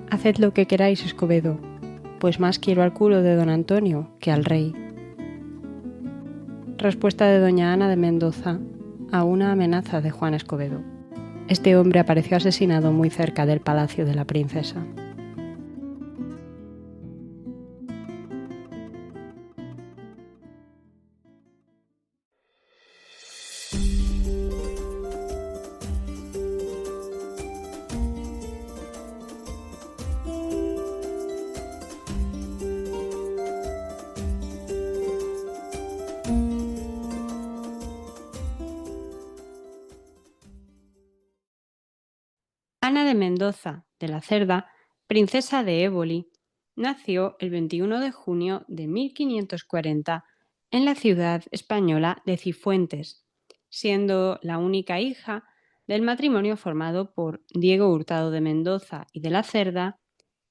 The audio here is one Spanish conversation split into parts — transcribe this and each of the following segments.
Haced lo que queráis, Escobedo, pues más quiero al culo de don Antonio que al rey. Respuesta de doña Ana de Mendoza a una amenaza de Juan Escobedo. Este hombre apareció asesinado muy cerca del palacio de la princesa. Ana de Mendoza de la Cerda, princesa de Éboli, nació el 21 de junio de 1540 en la ciudad española de Cifuentes, siendo la única hija del matrimonio formado por Diego Hurtado de Mendoza y de la Cerda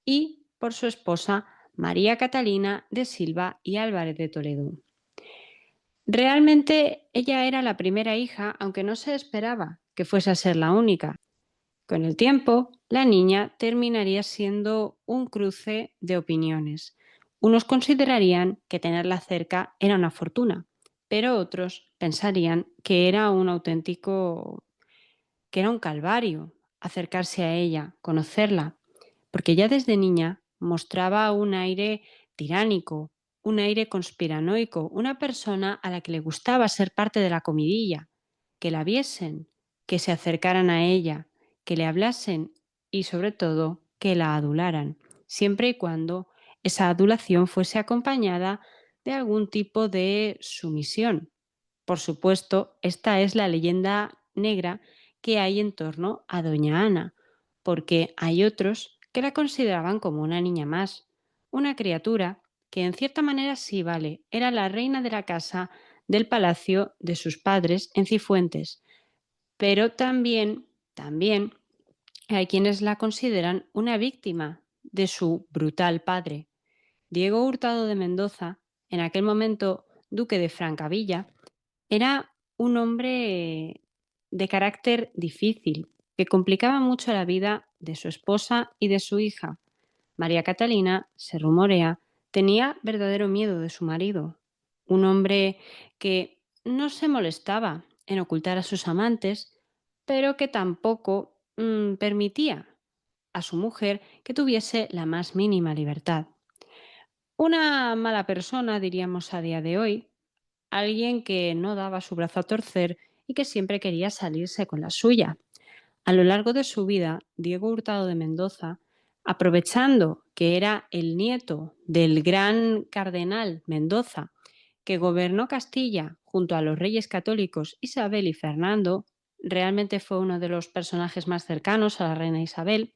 y por su esposa María Catalina de Silva y Álvarez de Toledo. Realmente ella era la primera hija, aunque no se esperaba que fuese a ser la única. Con el tiempo, la niña terminaría siendo un cruce de opiniones. Unos considerarían que tenerla cerca era una fortuna, pero otros pensarían que era que era un calvario acercarse a ella, conocerla, porque ya desde niña mostraba un aire tiránico, un aire conspiranoico, una persona a la que le gustaba ser parte de la comidilla, que la viesen, que se acercaran a ella, que le hablasen y sobre todo que la adularan, siempre y cuando esa adulación fuese acompañada de algún tipo de sumisión. Por supuesto, esta es la leyenda negra que hay en torno a doña Ana, porque hay otros que la consideraban como una niña más, una criatura que en cierta manera sí vale, era la reina de la casa del palacio de sus padres en Cifuentes, pero también hay quienes la consideran una víctima de su brutal padre. Diego Hurtado de Mendoza, en aquel momento duque de Francavilla, era un hombre de carácter difícil, que complicaba mucho la vida de su esposa y de su hija. María Catalina, se rumorea, tenía verdadero miedo de su marido, un hombre que no se molestaba en ocultar a sus amantes, pero que tampoco permitía a su mujer que tuviese la más mínima libertad. Una mala persona, diríamos a día de hoy, alguien que no daba su brazo a torcer y que siempre quería salirse con la suya. A lo largo de su vida, Diego Hurtado de Mendoza, aprovechando que era el nieto del gran cardenal Mendoza, que gobernó Castilla junto a los reyes católicos Isabel y Fernando, realmente fue uno de los personajes más cercanos a la reina Isabel,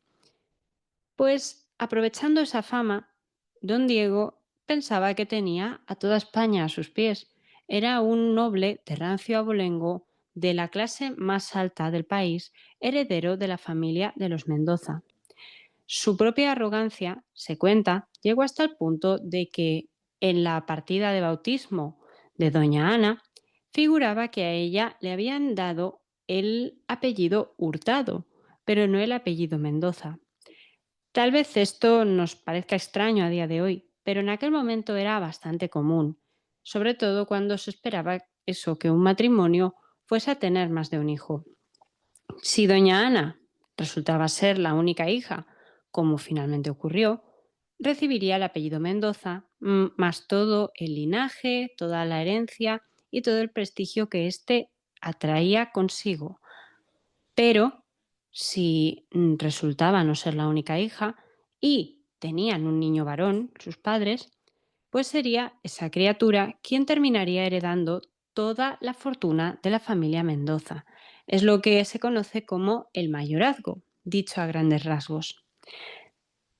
pues aprovechando esa fama, don Diego pensaba que tenía a toda España a sus pies. Era un noble de rancio abolengo de la clase más alta del país, heredero de la familia de los Mendoza. Su propia arrogancia, se cuenta, llegó hasta el punto de que en la partida de bautismo de doña Ana figuraba que a ella le habían dado el apellido Hurtado, pero no el apellido Mendoza. Tal vez esto nos parezca extraño a día de hoy, pero en aquel momento era bastante común, sobre todo cuando se esperaba eso, que un matrimonio fuese a tener más de un hijo. Si doña Ana resultaba ser la única hija, como finalmente ocurrió, recibiría el apellido Mendoza, más todo el linaje, toda la herencia y todo el prestigio que éste atraía consigo. Pero si resultaba no ser la única hija y tenían un niño varón, sus padres, pues sería esa criatura quien terminaría heredando toda la fortuna de la familia Mendoza. Es lo que se conoce como el mayorazgo, dicho a grandes rasgos.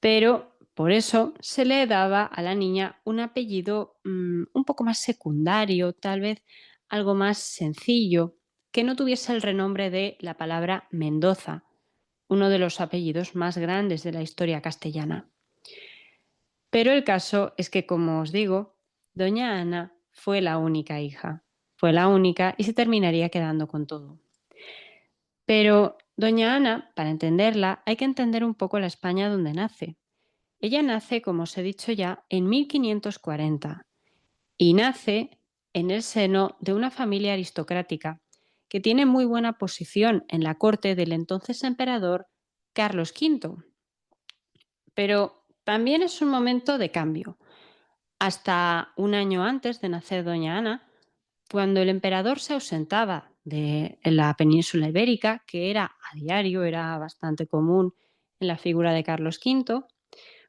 Pero por eso se le daba a la niña un apellido un poco más secundario, tal vez algo más sencillo, que no tuviese el renombre de la palabra Mendoza, uno de los apellidos más grandes de la historia castellana. Pero el caso es que, como os digo, doña Ana fue la única hija, fue la única y se terminaría quedando con todo. Pero Doña Ana, para entenderla, hay que entender un poco la España donde nace. Ella nace, como os he dicho ya, en 1540 y nace en el seno de una familia aristocrática que tiene muy buena posición en la corte del entonces emperador Carlos V. Pero también es un momento de cambio. Hasta un año antes de nacer doña Ana, cuando el emperador se ausentaba de la península ibérica, que era a diario, era bastante común en la figura de Carlos V,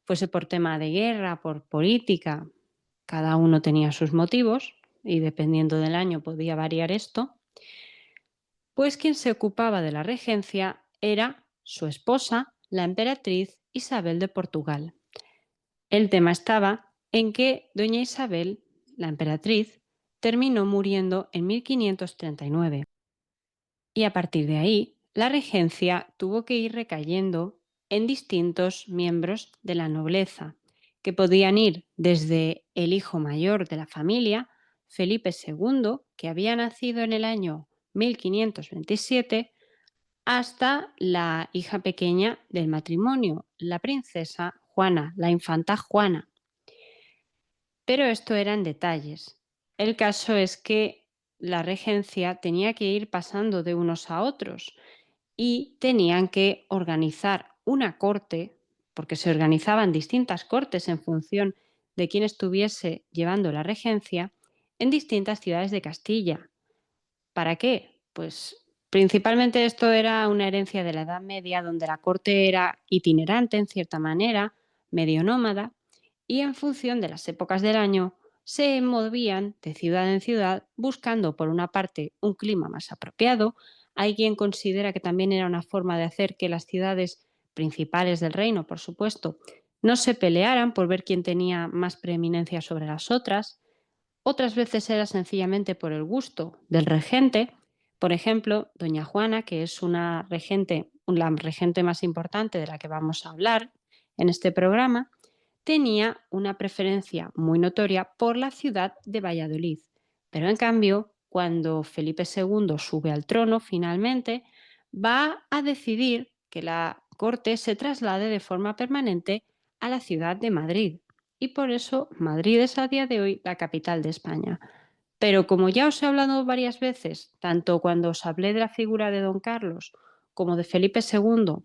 fuese por tema de guerra, por política, cada uno tenía sus motivos y dependiendo del año podía variar esto, pues quien se ocupaba de la regencia era su esposa, la emperatriz Isabel de Portugal. El tema estaba en que doña Isabel, la emperatriz, terminó muriendo en 1539 y a partir de ahí la regencia tuvo que ir recayendo en distintos miembros de la nobleza, que podían ir desde el hijo mayor de la familia, Felipe II, que había nacido en el año 1527, hasta la hija pequeña del matrimonio, la princesa Juana, la infanta Juana. Pero esto eran detalles. El caso es que la regencia tenía que ir pasando de unos a otros y tenían que organizar una corte, porque se organizaban distintas cortes en función de quién estuviese llevando la regencia, en distintas ciudades de Castilla. ¿Para qué? Pues principalmente esto era una herencia de la Edad Media, donde la corte era itinerante en cierta manera, medio nómada, y en función de las épocas del año se movían de ciudad en ciudad buscando por una parte un clima más apropiado. Hay quien considera que también era una forma de hacer que las ciudades principales del reino, por supuesto, no se pelearan por ver quién tenía más preeminencia sobre las otras. Otras veces era sencillamente por el gusto del regente. Por ejemplo, doña Juana, que es una regente, la regente más importante de la que vamos a hablar en este programa, tenía una preferencia muy notoria por la ciudad de Valladolid. Pero en cambio, cuando Felipe II sube al trono finalmente, va a decidir que la corte se traslade de forma permanente a la ciudad de Madrid. Y por eso Madrid es a día de hoy la capital de España. Pero como ya os he hablado varias veces, tanto cuando os hablé de la figura de don Carlos como de Felipe II,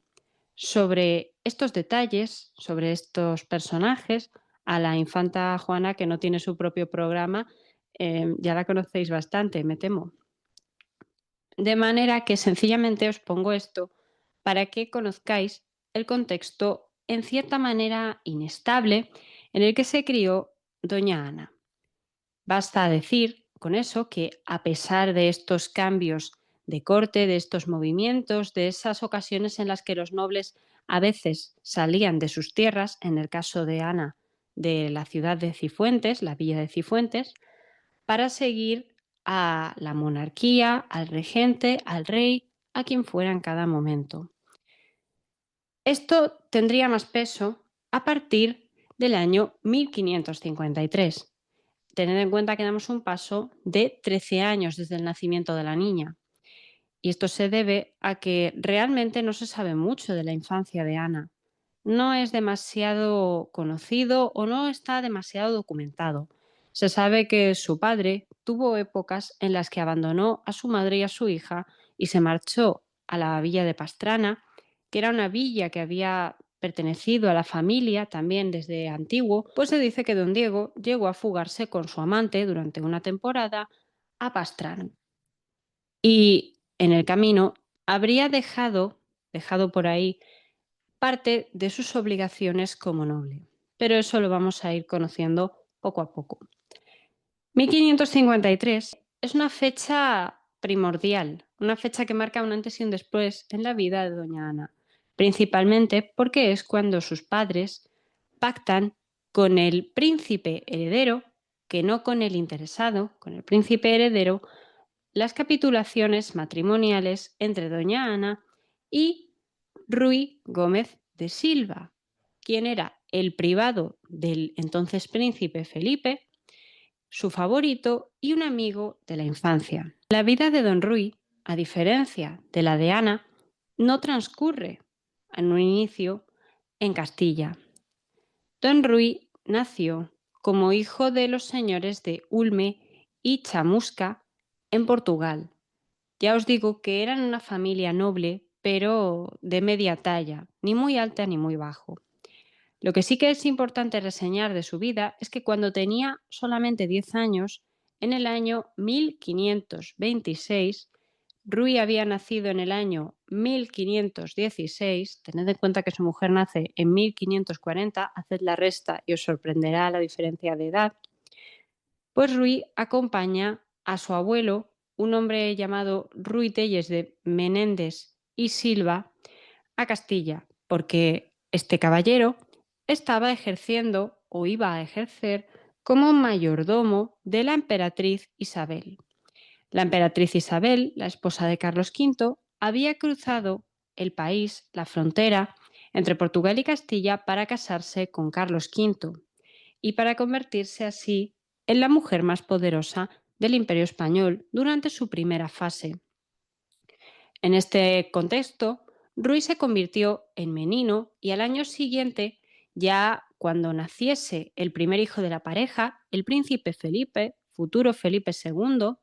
sobre estos detalles, sobre estos personajes, a la infanta Juana, que no tiene su propio programa, ya la conocéis bastante, me temo. De manera que sencillamente os pongo esto para que conozcáis el contexto en cierta manera inestable en el que se crió doña Ana. Basta decir con eso que a pesar de estos cambios de corte, de estos movimientos, de esas ocasiones en las que los nobles a veces salían de sus tierras, en el caso de Ana, de la ciudad de Cifuentes, la villa de Cifuentes, para seguir a la monarquía, al regente, al rey, a quien fuera en cada momento. Esto tendría más peso a partir del año 1553. Tened en cuenta que damos un paso de 13 años desde el nacimiento de la niña. Y esto se debe a que realmente no se sabe mucho de la infancia de Ana. No es demasiado conocido o no está demasiado documentado. Se sabe que su padre tuvo épocas en las que abandonó a su madre y a su hija y se marchó a la villa de Pastrana, que era una villa que había pertenecido a la familia también desde antiguo, pues se dice que don Diego llegó a fugarse con su amante durante una temporada a Pastrana. Y en el camino habría dejado por ahí parte de sus obligaciones como noble. Pero eso lo vamos a ir conociendo poco a poco. 1553 es una fecha primordial, una fecha que marca un antes y un después en la vida de doña Ana, principalmente porque es cuando sus padres pactan con el príncipe heredero, que no con el interesado, con el príncipe heredero, las capitulaciones matrimoniales entre doña Ana y Ruy Gómez de Silva, quien era el privado del entonces príncipe Felipe, su favorito y un amigo de la infancia. La vida de don Ruy, a diferencia de la de Ana, no transcurre en un inicio en Castilla. Don Rui nació como hijo de los señores de Ulme y Chamusca en Portugal. Ya os digo que eran una familia noble, pero de media talla, ni muy alta ni muy bajo. Lo que sí que es importante reseñar de su vida es que cuando tenía solamente 10 años, en el año 1526, Rui había nacido en el año 1516, tened en cuenta que su mujer nace en 1540, haced la resta y os sorprenderá la diferencia de edad, pues Rui acompaña a su abuelo, un hombre llamado Rui Telles de Menéndez y Silva, a Castilla, porque este caballero estaba ejerciendo o iba a ejercer como mayordomo de la emperatriz Isabel. La emperatriz Isabel, la esposa de Carlos V, había cruzado el país, la frontera entre Portugal y Castilla para casarse con Carlos V y para convertirse así en la mujer más poderosa del Imperio Español durante su primera fase. En este contexto, Rui se convirtió en menino y al año siguiente, ya cuando naciese el primer hijo de la pareja, el príncipe Felipe, futuro Felipe II,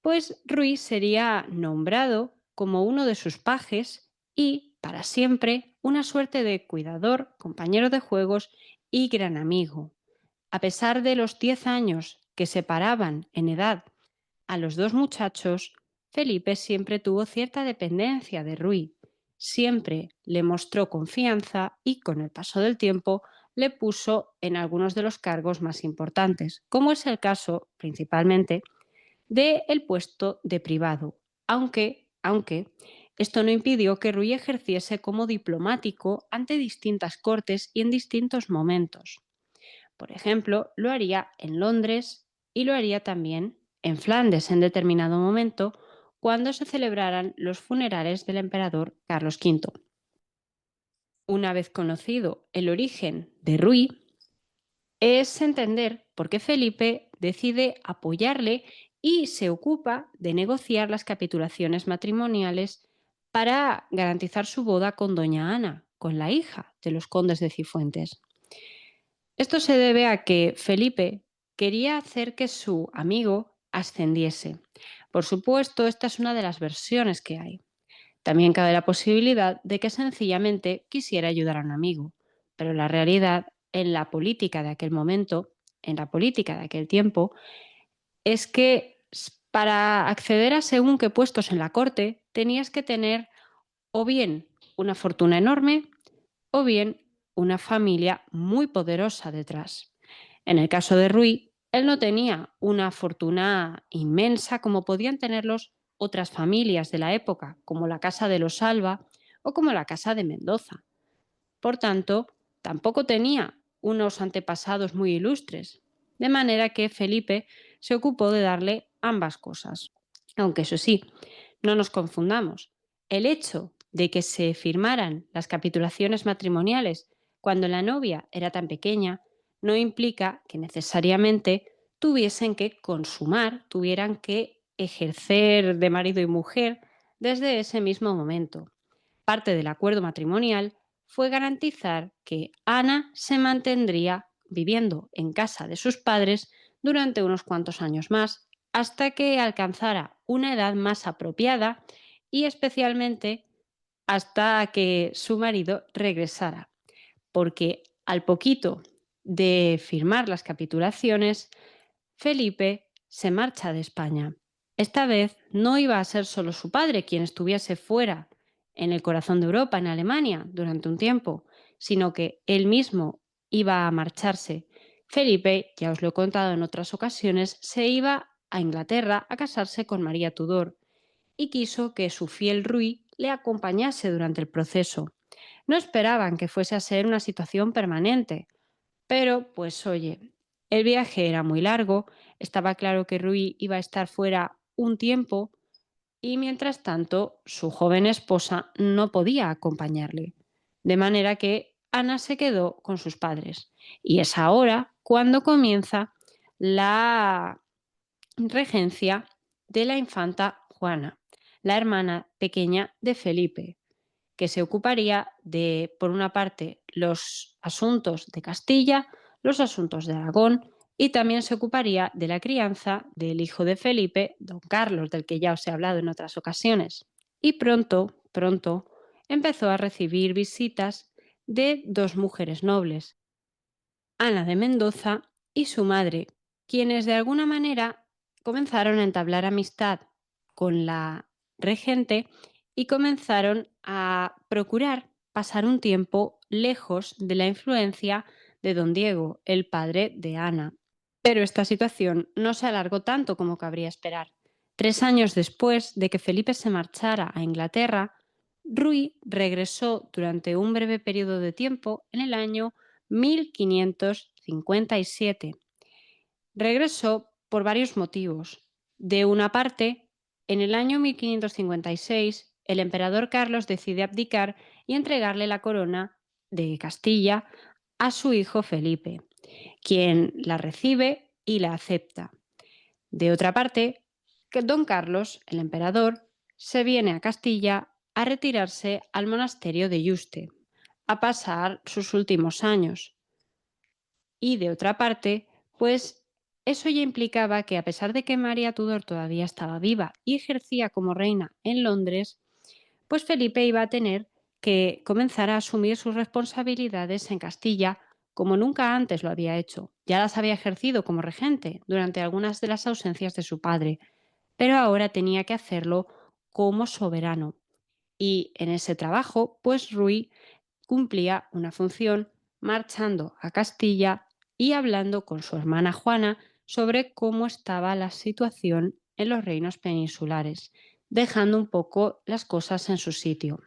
pues Rui sería nombrado como uno de sus pajes y, para siempre, una suerte de cuidador, compañero de juegos y gran amigo. A pesar de los 10 años que separaban en edad a los dos muchachos, Felipe siempre tuvo cierta dependencia de Rui. Siempre le mostró confianza y, con el paso del tiempo, le puso en algunos de los cargos más importantes, como es el caso, principalmente, del puesto de privado, aunque esto no impidió que Rui ejerciese como diplomático ante distintas cortes y en distintos momentos. Por ejemplo, lo haría en Londres y lo haría también en Flandes en determinado momento cuando se celebraran los funerales del emperador Carlos V. Una vez conocido el origen de Rui, es entender por qué Felipe decide apoyarle y se ocupa de negociar las capitulaciones matrimoniales para garantizar su boda con doña Ana, con la hija de los condes de Cifuentes. Esto se debe a que Felipe quería hacer que su amigo ascendiese. Por supuesto, esta es una de las versiones que hay. También cabe la posibilidad de que sencillamente quisiera ayudar a un amigo, pero la realidad en la política de aquel momento, en la política de aquel tiempo, es que para acceder a según qué puestos en la corte tenías que tener o bien una fortuna enorme o bien una familia muy poderosa detrás. En el caso de Rui, él no tenía una fortuna inmensa como podían tenerlos otras familias de la época, como la Casa de los Alba o como la Casa de Mendoza. Por tanto, tampoco tenía unos antepasados muy ilustres, de manera que Felipe se ocupó de darle ambas cosas. Aunque eso sí, no nos confundamos. El hecho de que se firmaran las capitulaciones matrimoniales cuando la novia era tan pequeña no implica que necesariamente tuviesen que consumar, tuvieran que ejercer de marido y mujer desde ese mismo momento. Parte del acuerdo matrimonial fue garantizar que Ana se mantendría viviendo en casa de sus padres durante unos cuantos años más, hasta que alcanzara una edad más apropiada y especialmente hasta que su marido regresara, porque al poquito de firmar las capitulaciones, Felipe se marcha de España. Esta vez no iba a ser solo su padre quien estuviese fuera, en el corazón de Europa, en Alemania, durante un tiempo, sino que él mismo iba a marcharse. Felipe, ya os lo he contado en otras ocasiones, se iba a Inglaterra a casarse con María Tudor y quiso que su fiel Rui le acompañase durante el proceso. No esperaban que fuese a ser una situación permanente, pero, pues oye, el viaje era muy largo, estaba claro que Rui iba a estar fuera un tiempo y mientras tanto su joven esposa no podía acompañarle. De manera que Ana se quedó con sus padres. Y es ahora cuando comienza la regencia de la infanta Juana. la hermana pequeña de Felipe, que se ocuparía de, por una parte, los asuntos de Castilla, los asuntos de Aragón, y también se ocuparía de la crianza del hijo de Felipe, don Carlos, del que ya os he hablado en otras ocasiones. Y pronto, pronto, empezó a recibir visitas de dos mujeres nobles, Ana de Mendoza y su madre, quienes de alguna manera comenzaron a entablar amistad con la regente y comenzaron a procurar pasar un tiempo lejos de la influencia de don Diego, el padre de Ana. Pero esta situación no se alargó tanto como cabría esperar. 3 años después de que Felipe se marchara a Inglaterra, Rui regresó durante un breve periodo de tiempo en el año 1557. Regresó por varios motivos. De una parte, en el año 1556, el emperador Carlos decide abdicar y entregarle la corona de Castilla a su hijo Felipe, quien la recibe y la acepta. De otra parte, que don Carlos, el emperador, se viene a Castilla a retirarse al monasterio de Yuste, a pasar sus últimos años. Y de otra parte, pues eso ya implicaba que a pesar de que María Tudor todavía estaba viva y ejercía como reina en Londres, pues Felipe iba a tener que comenzar a asumir sus responsabilidades en Castilla como nunca antes lo había hecho. Ya las había ejercido como regente durante algunas de las ausencias de su padre, pero ahora tenía que hacerlo como soberano. Y en ese trabajo, pues Rui cumplía una función marchando a Castilla y hablando con su hermana Juana sobre cómo estaba la situación en los reinos peninsulares, dejando un poco las cosas en su sitio.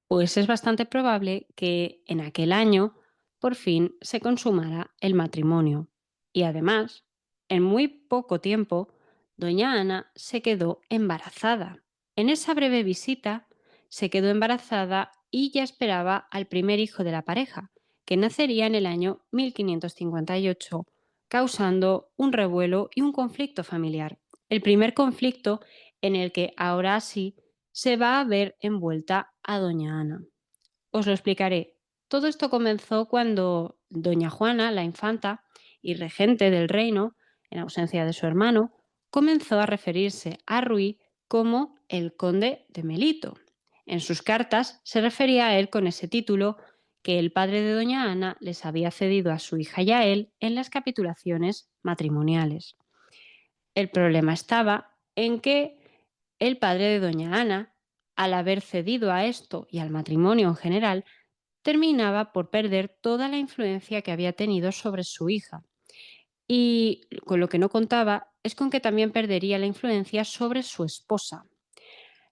Pues es bastante probable que en aquel año por fin se consumara el matrimonio. Y además, en muy poco tiempo, doña Ana se quedó embarazada. En esa breve visita se quedó embarazada y ya esperaba al primer hijo de la pareja, que nacería en el año 1558, causando un revuelo y un conflicto familiar. El primer conflicto en el que ahora sí se va a ver envuelta a doña Ana. Os lo explicaré. Todo esto comenzó cuando doña Juana, la infanta y regente del reino, en ausencia de su hermano, comenzó a referirse a Rui como el conde de Melito. En sus cartas se refería a él con ese título que el padre de doña Ana les había cedido a su hija y a él en las capitulaciones matrimoniales. El problema estaba en que el padre de doña Ana, al haber cedido a esto y al matrimonio en general, terminaba por perder toda la influencia que había tenido sobre su hija. Y con lo que no contaba es con que también perdería la influencia sobre su esposa.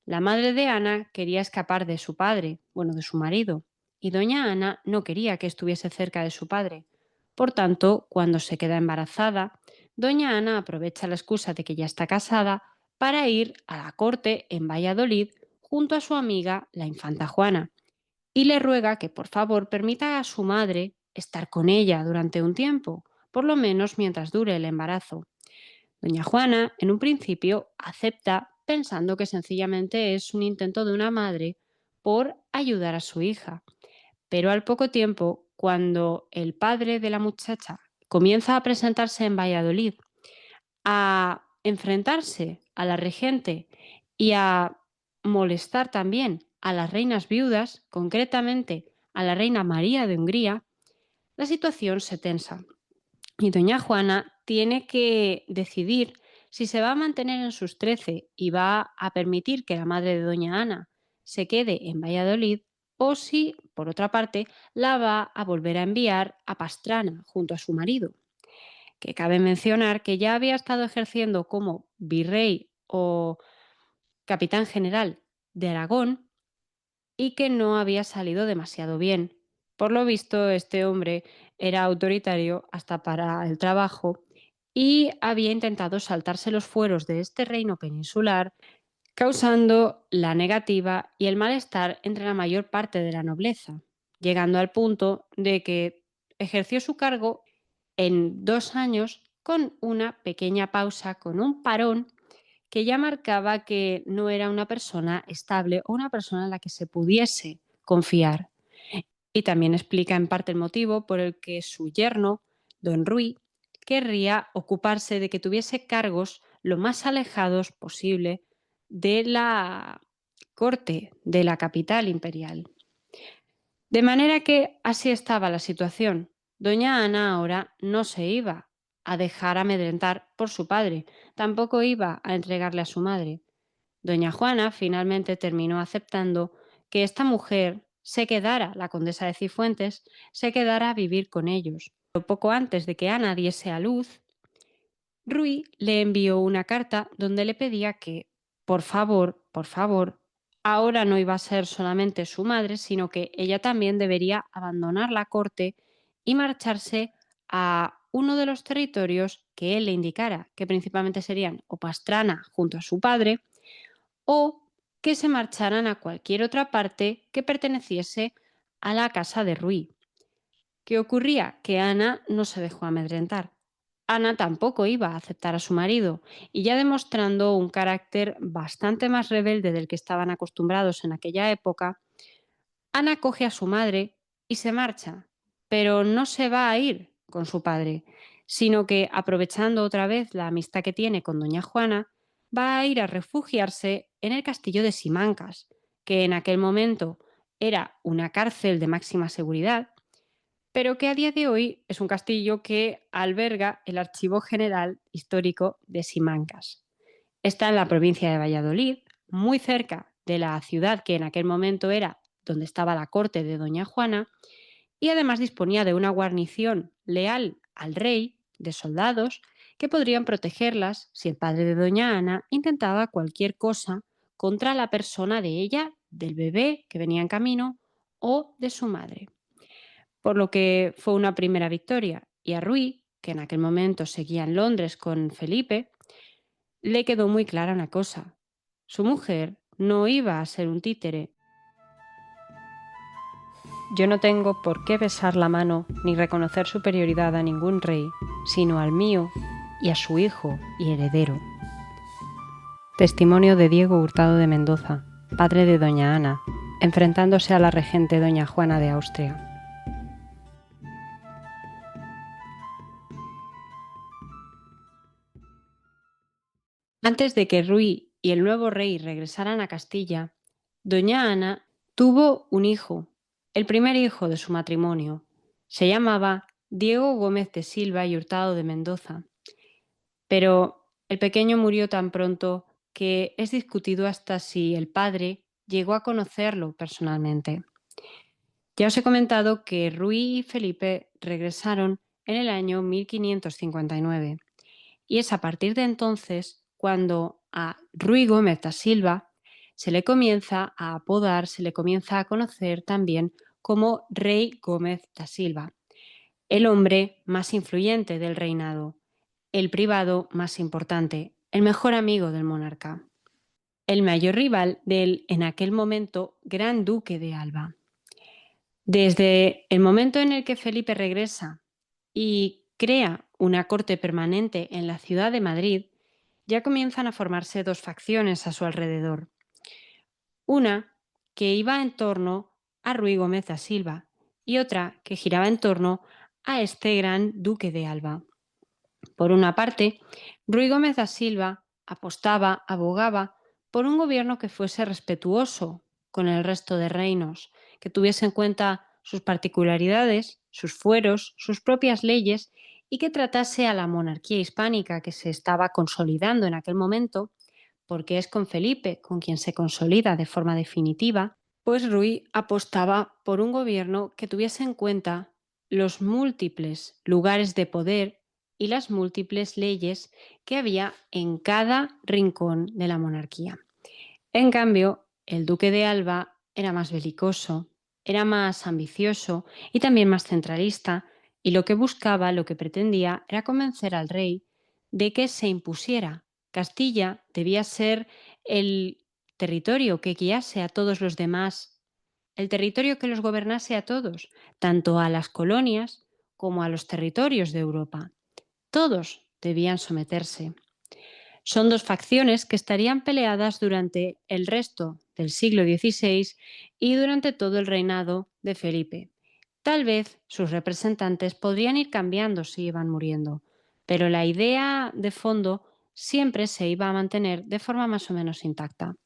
La madre de Ana quería escapar de su padre, bueno, de su marido, y doña Ana no quería que estuviese cerca de su padre. Por tanto, cuando se queda embarazada, doña Ana aprovecha la excusa de que ya está casada para ir a la corte en Valladolid junto a su amiga, la infanta Juana, y le ruega que por favor permita a su madre estar con ella durante un tiempo, por lo menos mientras dure el embarazo. Doña Juana, en un principio, acepta pensando que sencillamente es un intento de una madre por ayudar a su hija. Pero al poco tiempo, cuando el padre de la muchacha comienza a presentarse en Valladolid, a enfrentarse a la regente y a molestar también a las reinas viudas, concretamente a la reina María de Hungría, la situación se tensa. Y doña Juana tiene que decidir si se va a mantener en sus 13 y va a permitir que la madre de doña Ana se quede en Valladolid o si, por otra parte, la va a volver a enviar a Pastrana junto a su marido, que cabe mencionar que ya había estado ejerciendo como virrey o capitán general de Aragón y que no había salido demasiado bien. Por lo visto, este hombre era autoritario hasta para el trabajo y había intentado saltarse los fueros de este reino peninsular, causando la negativa y el malestar entre la mayor parte de la nobleza, llegando al punto de que ejerció su cargo en 2 años con una pequeña pausa, con un parón que ya marcaba que no era una persona estable o una persona en la que se pudiese confiar. Y también explica en parte el motivo por el que su yerno, don Rui, querría ocuparse de que tuviese cargos lo más alejados posible de la corte de la capital imperial. De manera que así estaba la situación. Doña Ana ahora no se iba a dejar amedrentar por su padre, tampoco iba a entregarle a su madre. Doña Juana finalmente terminó aceptando que esta mujer se quedara, la condesa de Cifuentes, se quedara a vivir con ellos. Pero poco antes de que Ana diese a luz, Rui le envió una carta donde le pedía que, por favor, ahora no iba a ser solamente su madre, sino que ella también debería abandonar la corte y marcharse a uno de los territorios que él le indicara, que principalmente serían o Pastrana junto a su padre, o que se marcharan a cualquier otra parte que perteneciese a la casa de Rui. ¿Qué ocurría? Que Ana no se dejó amedrentar. Ana tampoco iba a aceptar a su marido, y ya demostrando un carácter bastante más rebelde del que estaban acostumbrados en aquella época, Ana coge a su madre y se marcha, pero no se va a ir con su padre, sino que, aprovechando otra vez la amistad que tiene con doña Juana, va a ir a refugiarse en el castillo de Simancas, que en aquel momento era una cárcel de máxima seguridad, pero que a día de hoy es un castillo que alberga el Archivo General Histórico de Simancas. Está en la provincia de Valladolid, muy cerca de la ciudad que en aquel momento era donde estaba la corte de doña Juana, y además disponía de una guarnición leal al rey de soldados que podrían protegerlas si el padre de doña Ana intentaba cualquier cosa contra la persona de ella, del bebé que venía en camino o de su madre. Por lo que fue una primera victoria, y a Rui, que en aquel momento seguía en Londres con Felipe, le quedó muy clara una cosa: su mujer no iba a ser un títere. Yo no tengo por qué besar la mano ni reconocer superioridad a ningún rey, sino al mío y a su hijo y heredero. Testimonio de Diego Hurtado de Mendoza, padre de doña Ana, enfrentándose a la regente doña Juana de Austria. Antes de que Rui y el nuevo rey regresaran a Castilla, doña Ana tuvo un hijo, el primer hijo de su matrimonio. Se llamaba Diego Gómez de Silva y Hurtado de Mendoza, pero el pequeño murió tan pronto que es discutido hasta si el padre llegó a conocerlo personalmente. Ya os he comentado que Rui y Felipe regresaron en el año 1559. Y es a partir de entonces cuando a Rui Gómez da Silva se le comienza a apodar, se le comienza a conocer también como Rey Gómez da Silva, el hombre más influyente del reinado, el privado más importante, el mejor amigo del monarca, el mayor rival del en aquel momento Gran Duque de Alba. Desde el momento en el que Felipe regresa y crea una corte permanente en la ciudad de Madrid, ya comienzan a formarse dos facciones a su alrededor. Una que iba en torno a Ruy Gómez da Silva y otra que giraba en torno a este gran duque de Alba. Por una parte, Ruy Gómez da Silva apostaba, abogaba por un gobierno que fuese respetuoso con el resto de reinos, que tuviese en cuenta sus particularidades, sus fueros, sus propias leyes, y que tratase a la monarquía hispánica que se estaba consolidando en aquel momento, porque es con Felipe con quien se consolida de forma definitiva, pues Ruy apostaba por un gobierno que tuviese en cuenta los múltiples lugares de poder y las múltiples leyes que había en cada rincón de la monarquía. En cambio, el duque de Alba era más belicoso, era más ambicioso y también más centralista, y lo que buscaba, lo que pretendía, era convencer al rey de que se impusiera. Castilla debía ser el territorio que guiase a todos los demás, el territorio que los gobernase a todos, tanto a las colonias como a los territorios de Europa. Todos debían someterse. Son dos facciones que estarían peleadas durante el resto del siglo XVI y durante todo el reinado de Felipe. Tal vez sus representantes podrían ir cambiando si iban muriendo, pero la idea de fondo siempre se iba a mantener de forma más o menos intacta.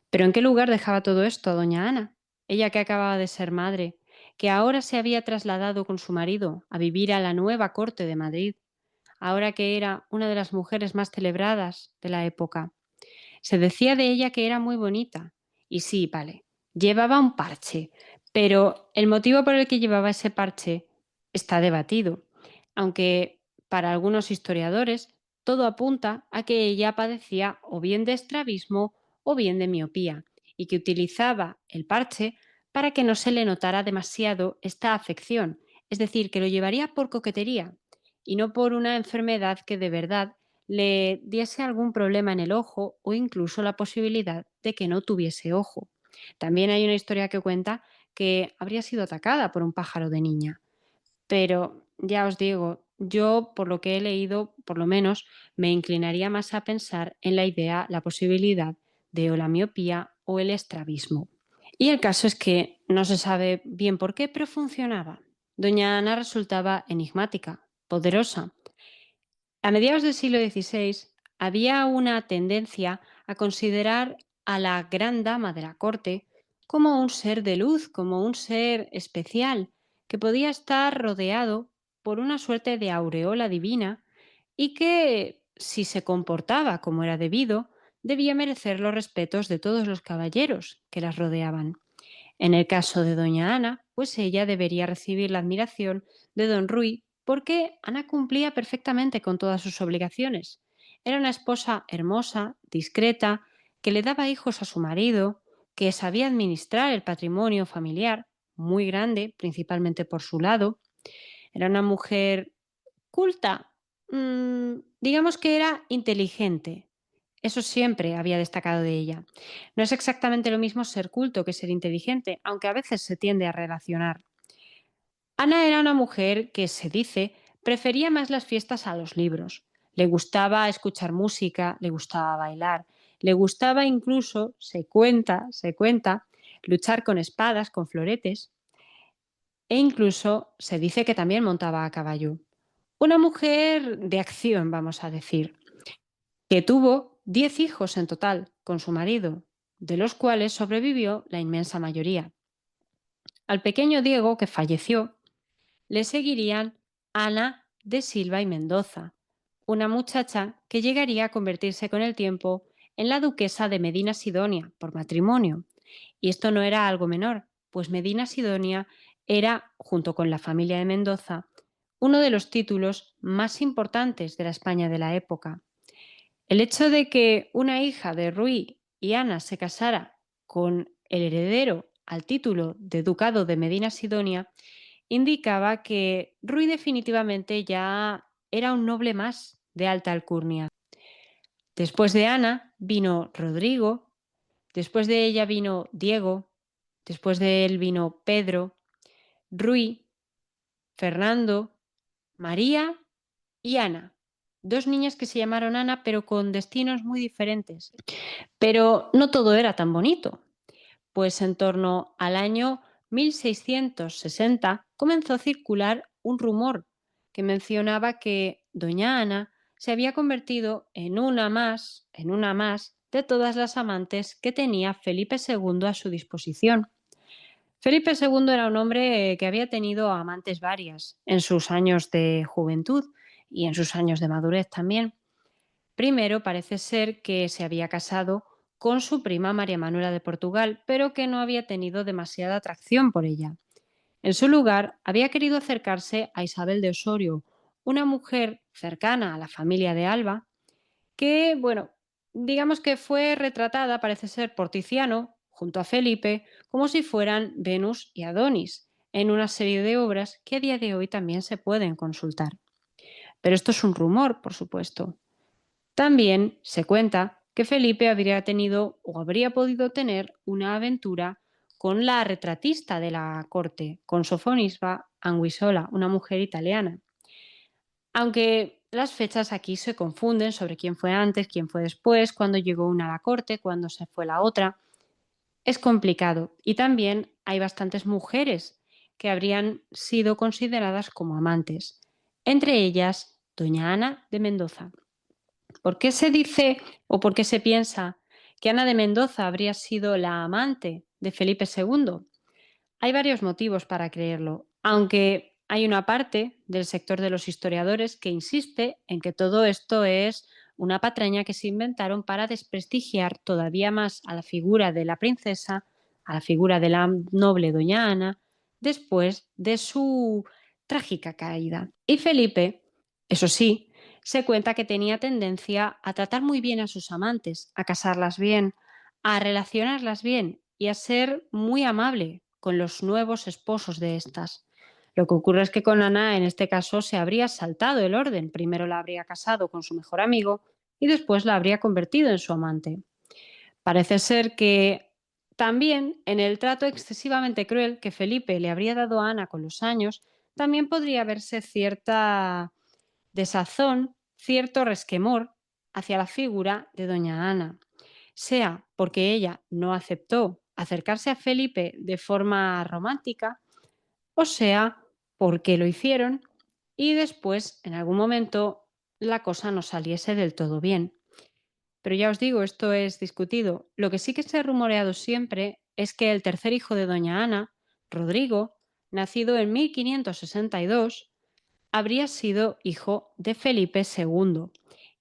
Pero ¿en qué lugar dejaba todo esto a doña Ana? Ella que acababa de ser madre, que ahora se había trasladado con su marido a vivir a la nueva corte de Madrid, ahora que era una de las mujeres más celebradas de la época. Se decía de ella que era muy bonita. Y sí, vale, llevaba un parche, pero el motivo por el que llevaba ese parche está debatido, aunque para algunos historiadores todo apunta a que ella padecía o bien de estrabismo o bien de miopía, y que utilizaba el parche para que no se le notara demasiado esta afección, es decir, que lo llevaría por coquetería y no por una enfermedad que de verdad le diese algún problema en el ojo o incluso la posibilidad de que no tuviese ojo. También hay una historia que cuenta que habría sido atacada por un pájaro de niña. Pero ya os digo, yo por lo que he leído, por lo menos, me inclinaría más a pensar en la idea, la posibilidad de o la miopía o el estrabismo. Y el caso es que no se sabe bien por qué, pero funcionaba. Doña Ana resultaba enigmática, poderosa. A mediados del siglo XVI había una tendencia a considerar a la gran dama de la corte como un ser de luz, como un ser especial, que podía estar rodeado por una suerte de aureola divina y que, si se comportaba como era debido, debía merecer los respetos de todos los caballeros que las rodeaban. En el caso de doña Ana, pues ella debería recibir la admiración de don Rui porque Ana cumplía perfectamente con todas sus obligaciones. Era una esposa hermosa, discreta, que le daba hijos a su marido, que sabía administrar el patrimonio familiar, muy grande, principalmente por su lado. Era una mujer culta. Digamos que era inteligente. Eso siempre había destacado de ella. No es exactamente lo mismo ser culto que ser inteligente, aunque a veces se tiende a relacionar. Ana era una mujer que, se dice, prefería más las fiestas a los libros. Le gustaba escuchar música, le gustaba bailar, le gustaba incluso, se cuenta, luchar con espadas, con floretes, e incluso se dice que también montaba a caballo. Una mujer de acción, vamos a decir, que tuvo 10 hijos en total con su marido, de los cuales sobrevivió la inmensa mayoría. Al pequeño Diego, que falleció, le seguirían Ana de Silva y Mendoza, una muchacha que llegaría a convertirse con el tiempo en la duquesa de Medina Sidonia por matrimonio. Y esto no era algo menor, pues Medina Sidonia era, junto con la familia de Mendoza, uno de los títulos más importantes de la España de la época. El hecho de que una hija de Ruy y Ana se casara con el heredero al título de Ducado de Medina Sidonia indicaba que Ruy definitivamente ya era un noble más de alta alcurnia. Después de Ana vino Rodrigo, después de ella vino Diego, después de él vino Pedro, Ruy, Fernando, María y Ana. Dos niñas que se llamaron Ana pero con destinos muy diferentes. Pero no todo era tan bonito, pues en torno al año 1660 comenzó a circular un rumor que mencionaba que doña Ana se había convertido en una más de todas las amantes que tenía Felipe II a su disposición. Felipe II era un hombre que había tenido amantes varias en sus años de juventud y en sus años de madurez también. Primero parece ser que se había casado con su prima María Manuela de Portugal, pero que no había tenido demasiada atracción por ella. En su lugar, había querido acercarse a Isabel de Osorio, una mujer cercana a la familia de Alba, que, bueno, digamos que fue retratada, parece ser por Tiziano, junto a Felipe, como si fueran Venus y Adonis, en una serie de obras que a día de hoy también se pueden consultar. Pero esto es un rumor, por supuesto. También se cuenta que Felipe habría tenido o habría podido tener una aventura con la retratista de la corte, con Sofonisba Anguissola, una mujer italiana. Aunque Las fechas aquí se confunden sobre quién fue antes, quién fue después, cuándo llegó una a la corte, cuándo se fue la otra. Es complicado. Y también hay bastantes mujeres que habrían sido consideradas como amantes, entre ellas doña Ana de Mendoza. ¿Por qué se dice o por qué se piensa que Ana de Mendoza habría sido la amante de Felipe II? Hay varios motivos para creerlo, aunque hay una parte del sector de los historiadores que insiste en que todo esto es una patraña que se inventaron para desprestigiar todavía más a la figura de la princesa, a la figura de la noble doña Ana, después de su trágica caída. Y Felipe, eso sí, se cuenta que tenía tendencia a tratar muy bien a sus amantes, a casarlas bien, a relacionarlas bien y a ser muy amable con los nuevos esposos de estas. Lo que ocurre es que con Ana, en este caso, se habría saltado el orden. Primero la habría casado con su mejor amigo y después la habría convertido en su amante. Parece ser que también en el trato excesivamente cruel que Felipe le habría dado a Ana con los años, también podría verse cierta desazón, cierto resquemor hacia la figura de doña Ana, sea porque ella no aceptó acercarse a Felipe de forma romántica, o sea porque lo hicieron y después, en algún momento, la cosa no saliese del todo bien. Pero ya os digo, esto es discutido. Lo que sí que se ha rumoreado siempre es que el tercer hijo de doña Ana, Rodrigo, nacido en 1562, habría sido hijo de Felipe II.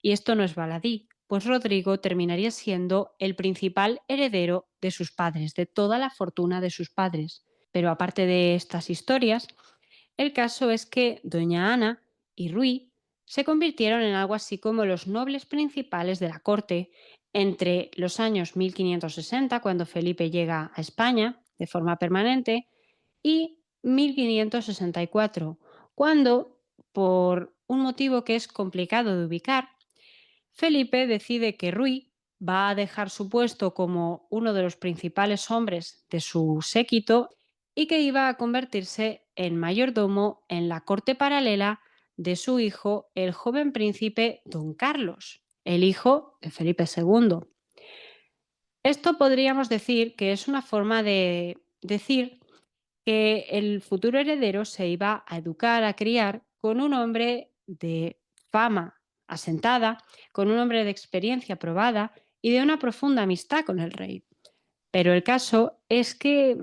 Y esto no es baladí, pues Rodrigo terminaría siendo el principal heredero de sus padres, de toda la fortuna de sus padres. Pero aparte de estas historias, el caso es que doña Ana y Ruy se convirtieron en algo así como los nobles principales de la corte entre los años 1560, cuando Felipe llega a España de forma permanente, y 1564, cuando, por un motivo que es complicado de ubicar, Felipe decide que Ruy va a dejar su puesto como uno de los principales hombres de su séquito y que iba a convertirse en mayordomo en la corte paralela de su hijo, el joven príncipe Don Carlos, el hijo de Felipe II. Esto podríamos decir que es una forma de decir que el futuro heredero se iba a educar, a criar con un hombre de fama asentada, con un hombre de experiencia probada y de una profunda amistad con el rey. Pero el caso es que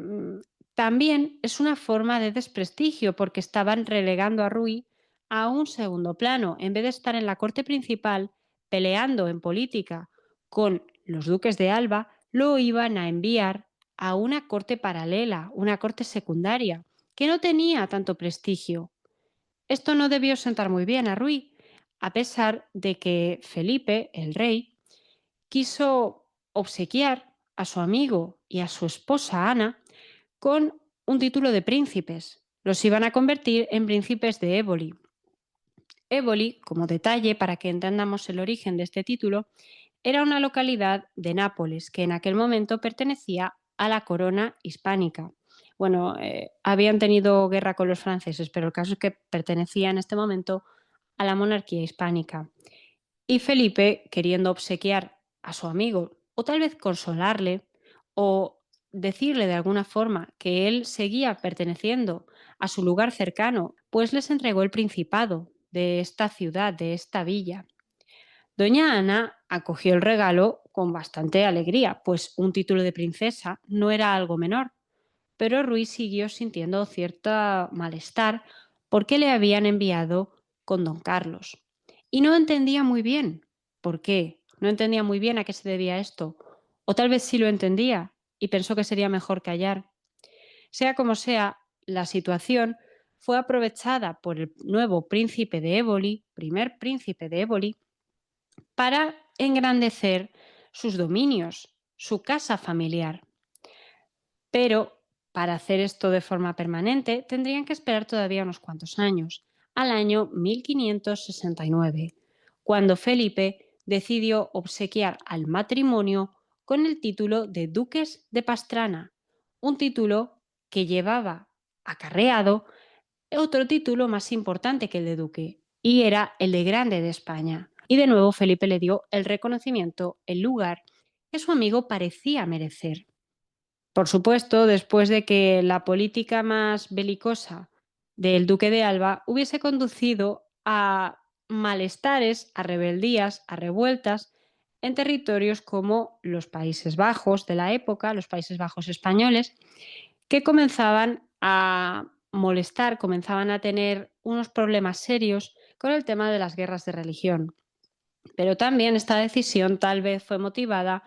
también es una forma de desprestigio porque estaban relegando a Rui a un segundo plano. En vez de estar en la corte principal peleando en política con los duques de Alba, lo iban a enviar a una corte paralela, una corte secundaria, que no tenía tanto prestigio. Esto no debió sentar muy bien a Rui, a pesar de que Felipe, el rey, quiso obsequiar a su amigo y a su esposa Ana con un título de príncipes. Los iban a convertir en príncipes de Éboli. Éboli, como detalle para que entendamos el origen de este título, era una localidad de Nápoles que en aquel momento pertenecía a la corona hispánica. Bueno, habían tenido guerra con los franceses, pero el caso es que pertenecía en este momento a la monarquía hispánica. Y Felipe, queriendo obsequiar a su amigo, o tal vez consolarle, o decirle de alguna forma que él seguía perteneciendo a su lugar cercano, pues les entregó el principado de esta ciudad, de esta villa. Doña Ana acogió el regalo con bastante alegría, pues un título de princesa no era algo menor, pero Ruiz siguió sintiendo cierto malestar porque le habían enviado con don Carlos. Y no entendía muy bien por qué, no entendía muy bien a qué se debía esto, o tal vez sí lo entendía y pensó que sería mejor callar. Sea como sea, la situación fue aprovechada por el nuevo príncipe de Éboli, primer príncipe de Éboli, para engrandecer sus dominios, su casa familiar. Pero para hacer esto de forma permanente tendrían que esperar todavía unos cuantos años, al año 1569, cuando Felipe decidió obsequiar al matrimonio con el título de Duques de Pastrana, un título que llevaba acarreado otro título más importante que el de duque, y era el de Grande de España. Y de nuevo Felipe le dio el reconocimiento, el lugar que su amigo parecía merecer. Por supuesto, después de que la política más belicosa del duque de Alba hubiese conducido a malestares, a rebeldías, a revueltas en territorios como los Países Bajos de la época, los Países Bajos españoles, que comenzaban a molestar, comenzaban a tener unos problemas serios con el tema de las guerras de religión. Pero también esta decisión tal vez fue motivada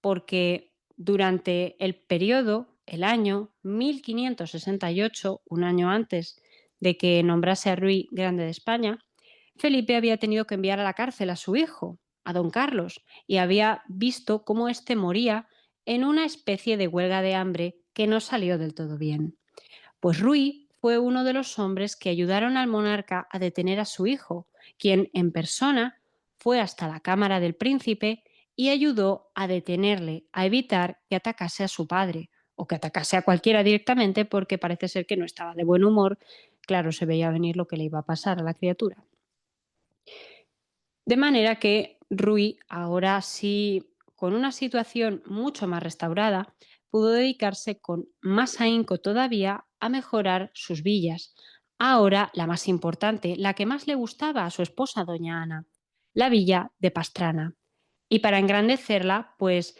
porque durante el periodo, el año 1568, un año antes de que nombrase a Rui Grande de España, Felipe había tenido que enviar a la cárcel a su hijo, a don Carlos, y había visto cómo éste moría en una especie de huelga de hambre que no salió del todo bien. Pues Rui fue uno de los hombres que ayudaron al monarca a detener a su hijo, quien en persona fue hasta la cámara del príncipe y ayudó a detenerle, a evitar que atacase a su padre o que atacase a cualquiera directamente porque parece ser que no estaba de buen humor. Claro, se veía venir lo que le iba a pasar a la criatura. De manera que Rui, ahora sí, con una situación mucho más restaurada, pudo dedicarse con más ahínco todavía a mejorar sus villas. Ahora la más importante, la que más le gustaba a su esposa, doña Ana, la villa de Pastrana. Y para engrandecerla, pues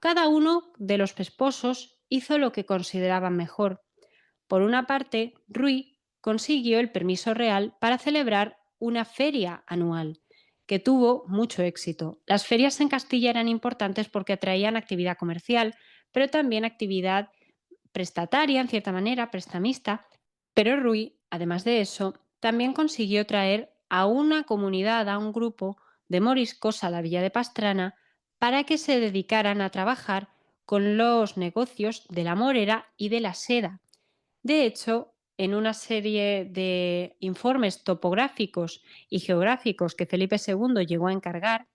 cada uno de los esposos hizo lo que consideraban mejor. Por una parte, Rui consiguió el permiso real para celebrar una feria anual, que tuvo mucho éxito. Las ferias en Castilla eran importantes porque atraían actividad comercial, pero también actividad prestataria, en cierta manera, prestamista. Pero Rui, además de eso, también consiguió traer a una comunidad, a un grupo de moriscos a la villa de Pastrana para que se dedicaran a trabajar con los negocios de la morera y de la seda. De hecho, en una serie de informes topográficos y geográficos que Felipe II llegó a encargar,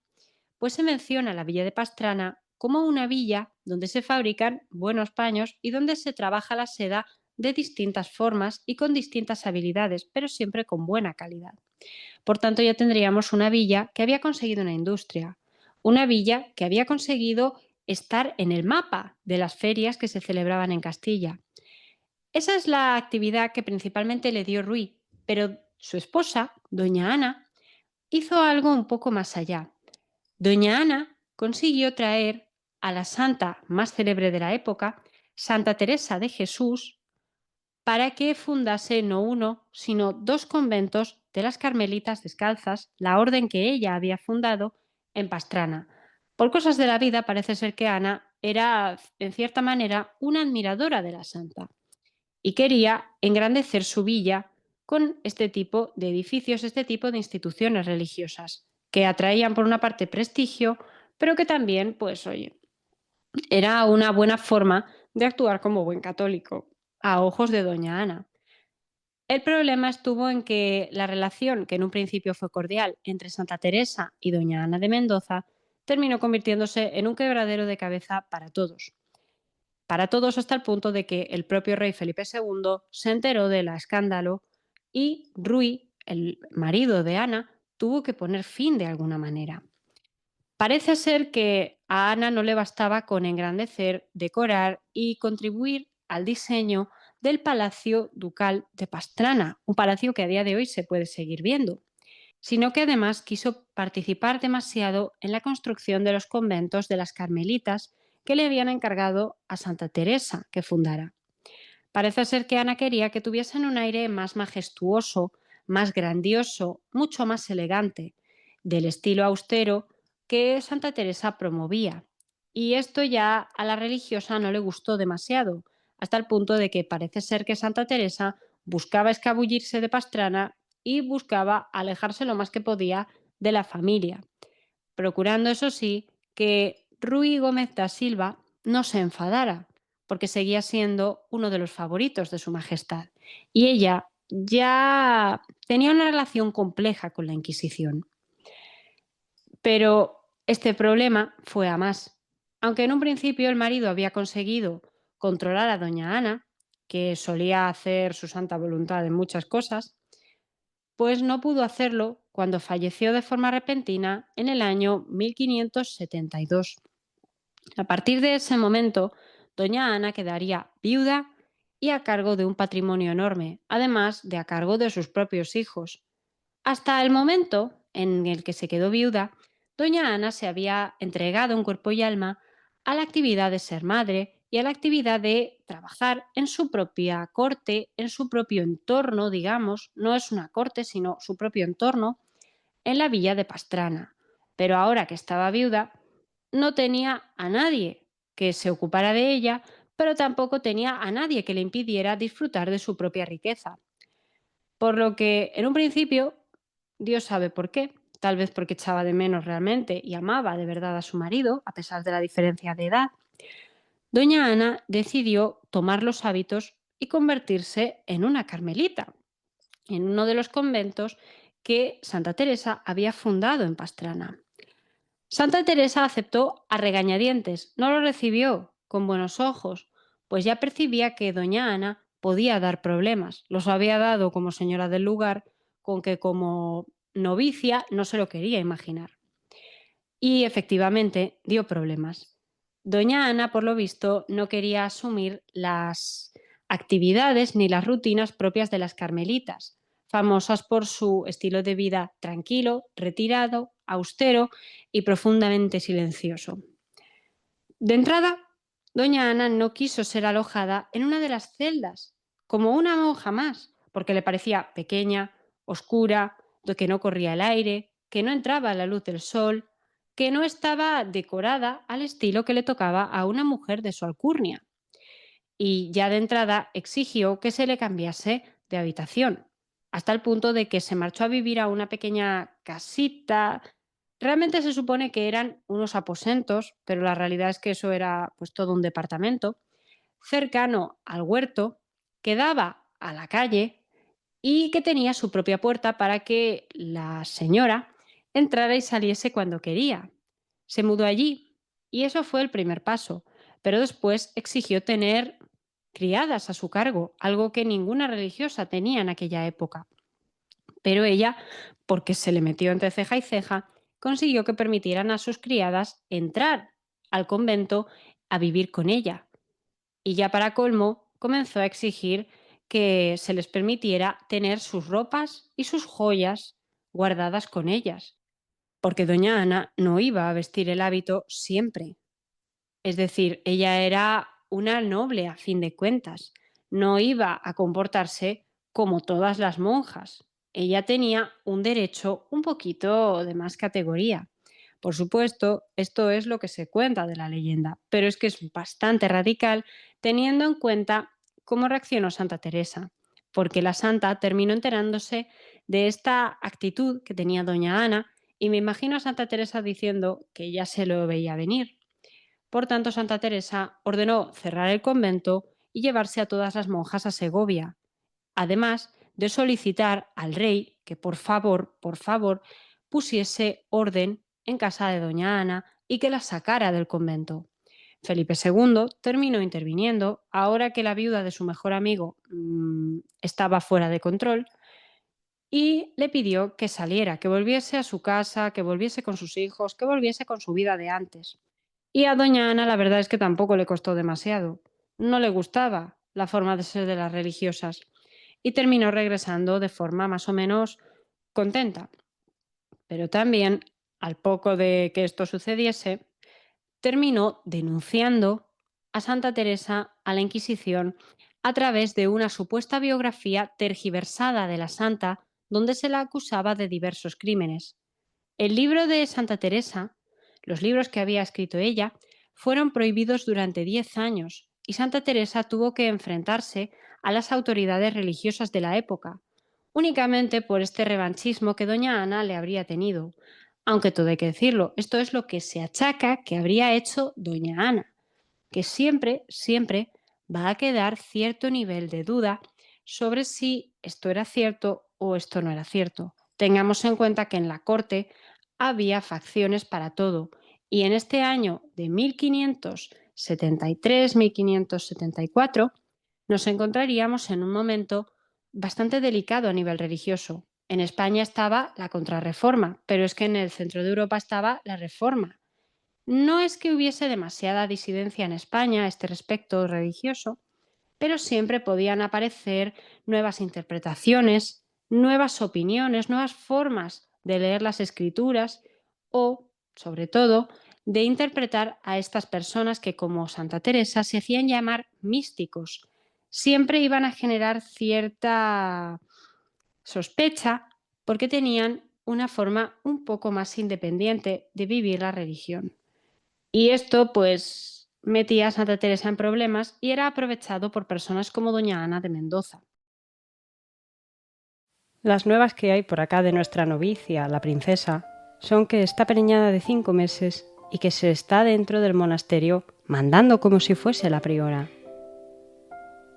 pues se menciona la villa de Pastrana como una villa donde se fabrican buenos paños y donde se trabaja la seda de distintas formas y con distintas habilidades, pero siempre con buena calidad. Por tanto, ya tendríamos una villa que había conseguido una industria, una villa que había conseguido estar en el mapa de las ferias que se celebraban en Castilla. Esa es la actividad que principalmente le dio Rui, pero su esposa, doña Ana, hizo algo un poco más allá. Doña Ana consiguió traer a la santa más célebre de la época, Santa Teresa de Jesús, para que fundase no uno, sino dos conventos de las Carmelitas Descalzas, la orden que ella había fundado en Pastrana. Por cosas de la vida parece ser que Ana era, en cierta manera, una admiradora de la santa y quería engrandecer su villa con este tipo de edificios, este tipo de instituciones religiosas, que atraían por una parte prestigio, pero que también, pues oye, era una buena forma de actuar como buen católico, a ojos de doña Ana. El problema estuvo en que la relación, que en un principio fue cordial entre Santa Teresa y doña Ana de Mendoza, terminó convirtiéndose en un quebradero de cabeza para todos hasta el punto de que el propio rey Felipe II se enteró del escándalo y Rui, el marido de Ana, tuvo que poner fin de alguna manera. Parece ser que a Ana no le bastaba con engrandecer, decorar y contribuir al diseño del Palacio Ducal de Pastrana, un palacio que a día de hoy se puede seguir viendo, sino que además quiso participar demasiado en la construcción de los conventos de las Carmelitas que le habían encargado a Santa Teresa que fundara. Parece ser que Ana quería que tuviesen un aire más majestuoso, más grandioso, mucho más elegante, del estilo austero que Santa Teresa promovía. Y esto ya a la religiosa no le gustó demasiado, hasta el punto de que parece ser que Santa Teresa buscaba escabullirse de Pastrana y buscaba alejarse lo más que podía de la familia, procurando, eso sí, que Rui Gómez da Silva no se enfadara, porque seguía siendo uno de los favoritos de su majestad. Y ella ya tenía una relación compleja con la Inquisición. Pero este problema fue a más. Aunque en un principio el marido había conseguido controlar a doña Ana, que solía hacer su santa voluntad en muchas cosas, pues no pudo hacerlo cuando falleció de forma repentina en el año 1572. A partir de ese momento, doña Ana quedaría viuda y a cargo de un patrimonio enorme, además de a cargo de sus propios hijos. Hasta el momento en el que se quedó viuda, doña Ana se había entregado en cuerpo y alma a la actividad de ser madre y a la actividad de trabajar en su propia corte, en su propio entorno, digamos, no es una corte, sino su propio entorno, en la villa de Pastrana. Pero ahora que estaba viuda, no tenía a nadie que se ocupara de ella, pero tampoco tenía a nadie que le impidiera disfrutar de su propia riqueza. Por lo que, en un principio, Dios sabe por qué, tal vez porque echaba de menos realmente y amaba de verdad a su marido, a pesar de la diferencia de edad, doña Ana decidió tomar los hábitos y convertirse en una carmelita, en uno de los conventos que Santa Teresa había fundado en Pastrana. Santa Teresa aceptó a regañadientes, no lo recibió con buenos ojos, pues ya percibía que doña Ana podía dar problemas. Los había dado como señora del lugar, con que como novicia no se lo quería imaginar. Y efectivamente dio problemas. Doña Ana, por lo visto, no quería asumir las actividades ni las rutinas propias de las carmelitas, famosas por su estilo de vida tranquilo, retirado, austero y profundamente silencioso. De entrada, doña Ana no quiso ser alojada en una de las celdas, como una monja más, porque le parecía pequeña, oscura, de que no corría el aire, que no entraba la luz del sol, que no estaba decorada al estilo que le tocaba a una mujer de su alcurnia. Y ya de entrada exigió que se le cambiase de habitación, hasta el punto de que se marchó a vivir a una pequeña casita. Realmente se supone que eran unos aposentos, pero la realidad es que eso era pues todo un departamento, cercano al huerto, que daba a la calle y que tenía su propia puerta para que la señora entrara y saliese cuando quería. Se mudó allí y eso fue el primer paso, pero después exigió tener criadas a su cargo, algo que ninguna religiosa tenía en aquella época. Pero ella, porque se le metió entre ceja y ceja, consiguió que permitieran a sus criadas entrar al convento a vivir con ella. Y ya para colmo, comenzó a exigir que se les permitiera tener sus ropas y sus joyas guardadas con ellas, porque doña Ana no iba a vestir el hábito siempre. Es decir, ella era una noble a fin de cuentas, no iba a comportarse como todas las monjas. Ella tenía un derecho un poquito de más categoría. Por supuesto, esto es lo que se cuenta de la leyenda, pero es que es bastante radical teniendo en cuenta cómo reaccionó Santa Teresa, porque la santa terminó enterándose de esta actitud que tenía doña Ana y me imagino a Santa Teresa diciendo que ya se lo veía venir. Por tanto, Santa Teresa ordenó cerrar el convento y llevarse a todas las monjas a Segovia, además de solicitar al rey que por favor, pusiese orden en casa de doña Ana y que la sacara del convento. Felipe II terminó interviniendo ahora que la viuda de su mejor amigo estaba fuera de control y le pidió que saliera, que volviese a su casa, que volviese con sus hijos, que volviese con su vida de antes. Y a doña Ana la verdad es que tampoco le costó demasiado. No le gustaba la forma de ser de las religiosas y terminó regresando de forma más o menos contenta. Pero también, al poco de que esto sucediese, terminó denunciando a Santa Teresa a la Inquisición a través de una supuesta biografía tergiversada de la santa donde se la acusaba de diversos crímenes. El libro de Santa Teresa, los libros que había escrito ella, fueron prohibidos durante 10 años y Santa Teresa tuvo que enfrentarse a las autoridades religiosas de la época, únicamente por este revanchismo que doña Ana le habría tenido. Aunque todo hay que decirlo, esto es lo que se achaca que habría hecho doña Ana, que siempre va a quedar cierto nivel de duda sobre si esto era cierto o esto no era cierto. Tengamos en cuenta que en la corte había facciones para todo y en este año de 1573-1574 nos encontraríamos en un momento bastante delicado a nivel religioso. En España estaba la Contrarreforma, pero es que en el centro de Europa estaba la Reforma. No es que hubiese demasiada disidencia en España a este respecto religioso, pero siempre podían aparecer nuevas interpretaciones, nuevas opiniones, nuevas formas de leer las escrituras o, sobre todo, de interpretar a estas personas que, como Santa Teresa, se hacían llamar místicos. Siempre iban a generar cierta sospecha porque tenían una forma un poco más independiente de vivir la religión. Y esto, pues, metía a Santa Teresa en problemas y era aprovechado por personas como doña Ana de Mendoza. Las nuevas que hay por acá de nuestra novicia, la princesa, son que está preñada de 5 meses y que se está dentro del monasterio mandando como si fuese la priora.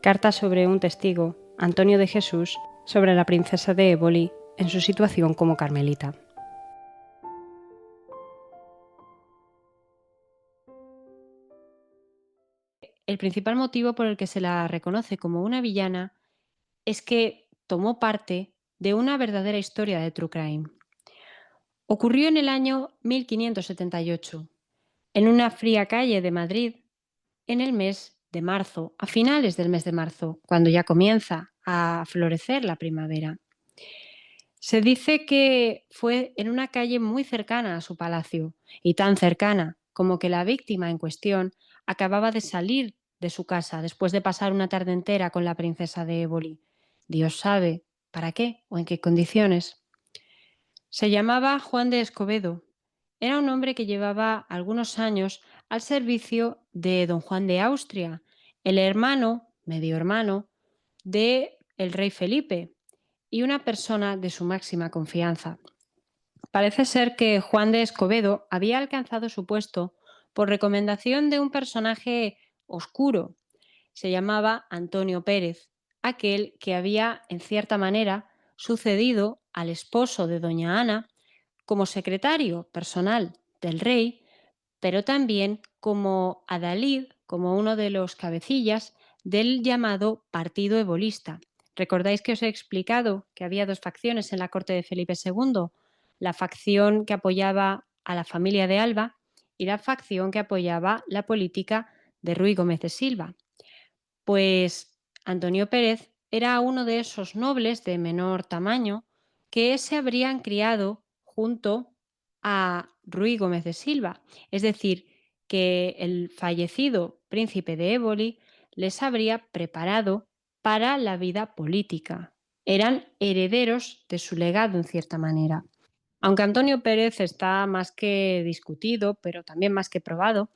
Carta sobre un testigo, Antonio de Jesús, sobre la princesa de Éboli en su situación como carmelita. El principal motivo por el que se la reconoce como una villana es que tomó parte de una verdadera historia de True Crime. Ocurrió en el año 1578, en una fría calle de Madrid, en el mes de marzo, a finales del mes de marzo, cuando ya comienza a florecer la primavera. Se dice que fue en una calle muy cercana a su palacio, y tan cercana como que la víctima en cuestión acababa de salir de su casa después de pasar una tarde entera con la princesa de Éboli. Dios sabe para qué o en qué condiciones. Se llamaba Juan de Escobedo. Era un hombre que llevaba algunos años al servicio de don Juan de Austria, el hermano, medio hermano, de el rey Felipe y una persona de su máxima confianza. Parece ser que Juan de Escobedo había alcanzado su puesto por recomendación de un personaje oscuro. Se llamaba Antonio Pérez, aquel que había, en cierta manera, sucedido al esposo de doña Ana como secretario personal del rey, pero también como adalid, como uno de los cabecillas del llamado Partido Ebolista. ¿Recordáis que os he explicado que había dos facciones en la corte de Felipe II? La facción que apoyaba a la familia de Alba y la facción que apoyaba la política de Ruy Gómez de Silva. Pues Antonio Pérez era uno de esos nobles de menor tamaño que se habrían criado junto a Ruy Gómez de Silva. Es decir, que el fallecido príncipe de Éboli les habría preparado para la vida política. Eran herederos de su legado en cierta manera. Aunque Antonio Pérez está más que discutido, pero también más que probado,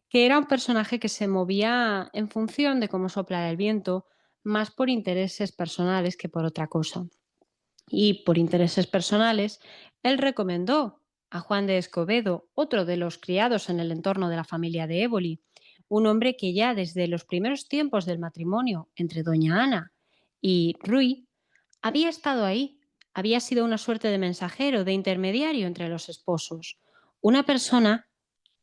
que era un personaje que se movía en función de cómo soplara el viento, más por intereses personales que por otra cosa. Y por intereses personales, él recomendó a Juan de Escobedo, otro de los criados en el entorno de la familia de Éboli, un hombre que ya desde los primeros tiempos del matrimonio entre doña Ana y Ruy había estado ahí, había sido una suerte de mensajero, de intermediario entre los esposos, una persona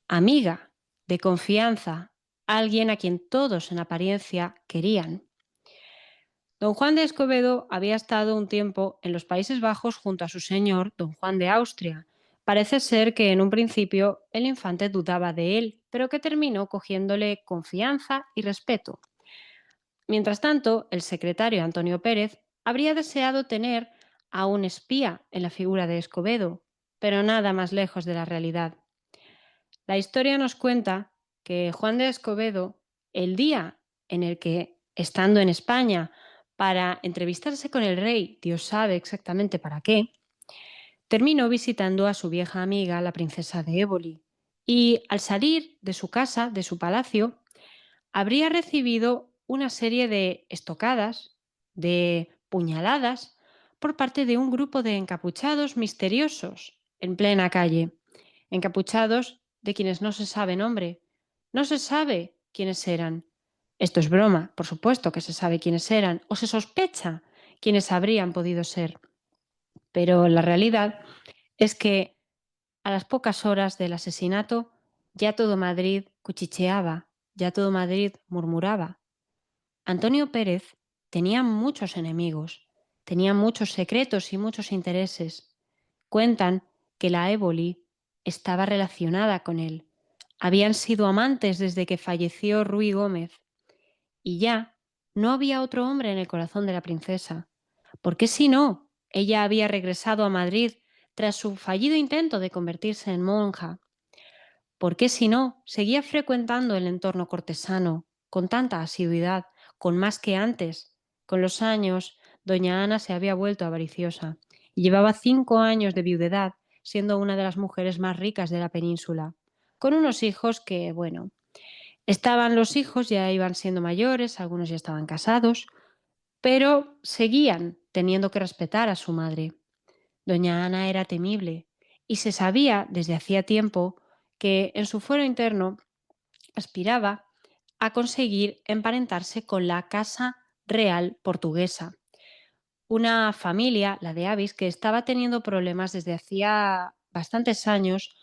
amiga, de confianza, alguien a quien todos en apariencia querían. Don Juan de Escobedo había estado un tiempo en los Países Bajos junto a su señor, don Juan de Austria. Parece ser que en un principio el infante dudaba de él, pero que terminó cogiéndole confianza y respeto. Mientras tanto, el secretario Antonio Pérez habría deseado tener a un espía en la figura de Escobedo, pero nada más lejos de la realidad. La historia nos cuenta que Juan de Escobedo, el día en el que, estando en España para entrevistarse con el rey, Dios sabe exactamente para qué, terminó visitando a su vieja amiga, la princesa de Éboli, y al salir de su casa, de su palacio, habría recibido una serie de estocadas, de puñaladas, por parte de un grupo de encapuchados misteriosos en plena calle. Encapuchados de quienes no se sabe nombre. No se sabe quiénes eran. Esto es broma, por supuesto que se sabe quiénes eran, o se sospecha quiénes habrían podido ser. Pero la realidad es que a las pocas horas del asesinato ya todo Madrid cuchicheaba, ya todo Madrid murmuraba. Antonio Pérez tenía muchos enemigos Tenía muchos secretos y muchos intereses. Cuentan que la Éboli estaba relacionada con él. Habían sido amantes desde que falleció Ruy Gómez y ya no había otro hombre en el corazón de la princesa. ¿Por qué si no? Ella había regresado a Madrid tras su fallido intento de convertirse en monja. ¿Por qué si no? Seguía frecuentando el entorno cortesano con tanta asiduidad, con más que antes. Con los años, doña Ana se había vuelto avariciosa y llevaba 5 años de viudedad, siendo una de las mujeres más ricas de la península, con unos hijos que, bueno, estaban los hijos, ya iban siendo mayores, algunos ya estaban casados, pero seguían teniendo que respetar a su madre. Doña Ana era temible y se sabía desde hacía tiempo que en su fuero interno aspiraba a conseguir emparentarse con la Casa Real Portuguesa, una familia, la de Avis, que estaba teniendo problemas desde hacía bastantes años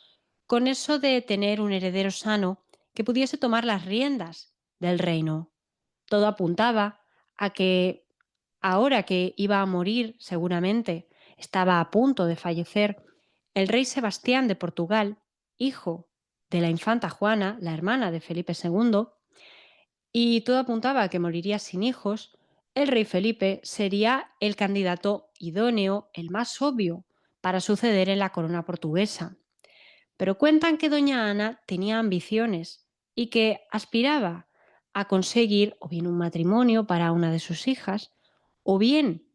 con eso de tener un heredero sano que pudiese tomar las riendas del reino. Todo apuntaba a que ahora que iba a morir seguramente, estaba a punto de fallecer, el rey Sebastián de Portugal, hijo de la infanta Juana, la hermana de Felipe II, y todo apuntaba a que moriría sin hijos, el rey Felipe sería el candidato idóneo, el más obvio, para suceder en la corona portuguesa. Pero cuentan que doña Ana tenía ambiciones y que aspiraba a conseguir o bien un matrimonio para una de sus hijas, o bien,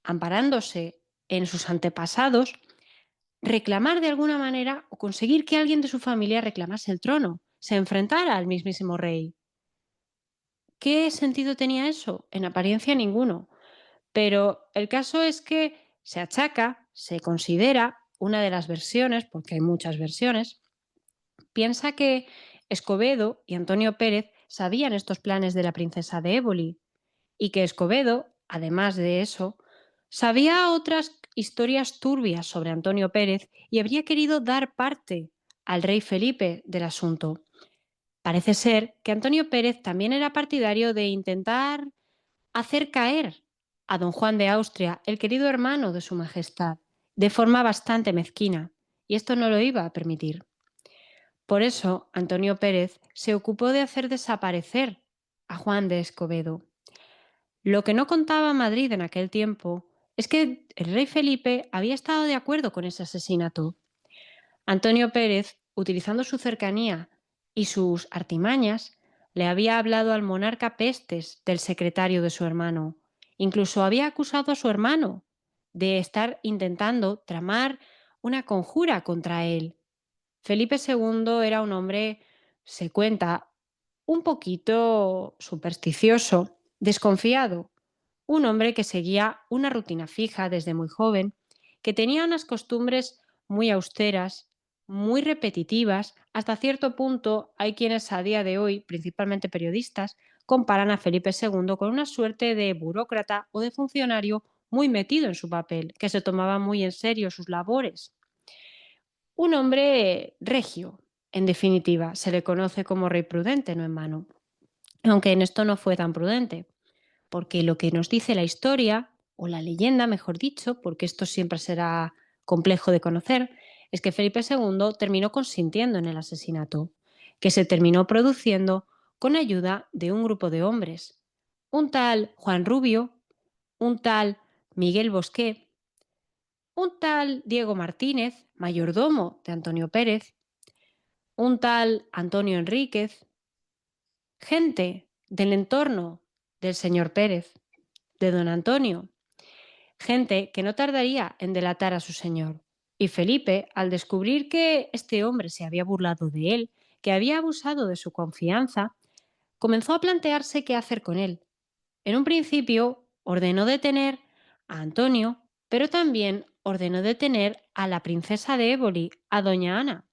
amparándose en sus antepasados, reclamar de alguna manera o conseguir que alguien de su familia reclamase el trono, se enfrentara al mismísimo rey. ¿Qué sentido tenía eso? En apariencia ninguno. Pero el caso es que se achaca, se considera una de las versiones, porque hay muchas versiones, piensa que Escobedo y Antonio Pérez sabían estos planes de la princesa de Éboli y que Escobedo, además de eso, sabía otras historias turbias sobre Antonio Pérez y habría querido dar parte al rey Felipe del asunto. Parece ser que Antonio Pérez también era partidario de intentar hacer caer a don Juan de Austria, el querido hermano de su majestad, de forma bastante mezquina, y esto no lo iba a permitir. Por eso, Antonio Pérez se ocupó de hacer desaparecer a Juan de Escobedo. Lo que no contaba Madrid en aquel tiempo es que el rey Felipe había estado de acuerdo con ese asesinato. Antonio Pérez, utilizando su cercanía y sus artimañas, le había hablado al monarca pestes del secretario de su hermano. Incluso había acusado a su hermano de estar intentando tramar una conjura contra él. Felipe II era un hombre, se cuenta, un poquito supersticioso, desconfiado, un hombre que seguía una rutina fija desde muy joven, que tenía unas costumbres muy austeras, muy repetitivas. Hasta cierto punto hay quienes a día de hoy, principalmente periodistas, comparan a Felipe II con una suerte de burócrata o de funcionario muy metido en su papel, que se tomaba muy en serio sus labores. Un hombre regio, en definitiva, se le conoce como rey prudente, no en vano, aunque en esto no fue tan prudente, porque lo que nos dice la historia, o la leyenda, mejor dicho, porque esto siempre será complejo de conocer, es que Felipe II terminó consintiendo en el asesinato, que se terminó produciendo con ayuda de un grupo de hombres. Un tal Juan Rubio, un tal Miguel Bosqué, un tal Diego Martínez, mayordomo de Antonio Pérez, un tal Antonio Enríquez, gente del entorno del señor Pérez, de don Antonio, gente que no tardaría en delatar a su señor. Y Felipe, al descubrir que este hombre se había burlado de él, que había abusado de su confianza, comenzó a plantearse qué hacer con él. En un principio ordenó detener a Antonio, pero también ordenó detener a la princesa de Éboli, a doña Ana.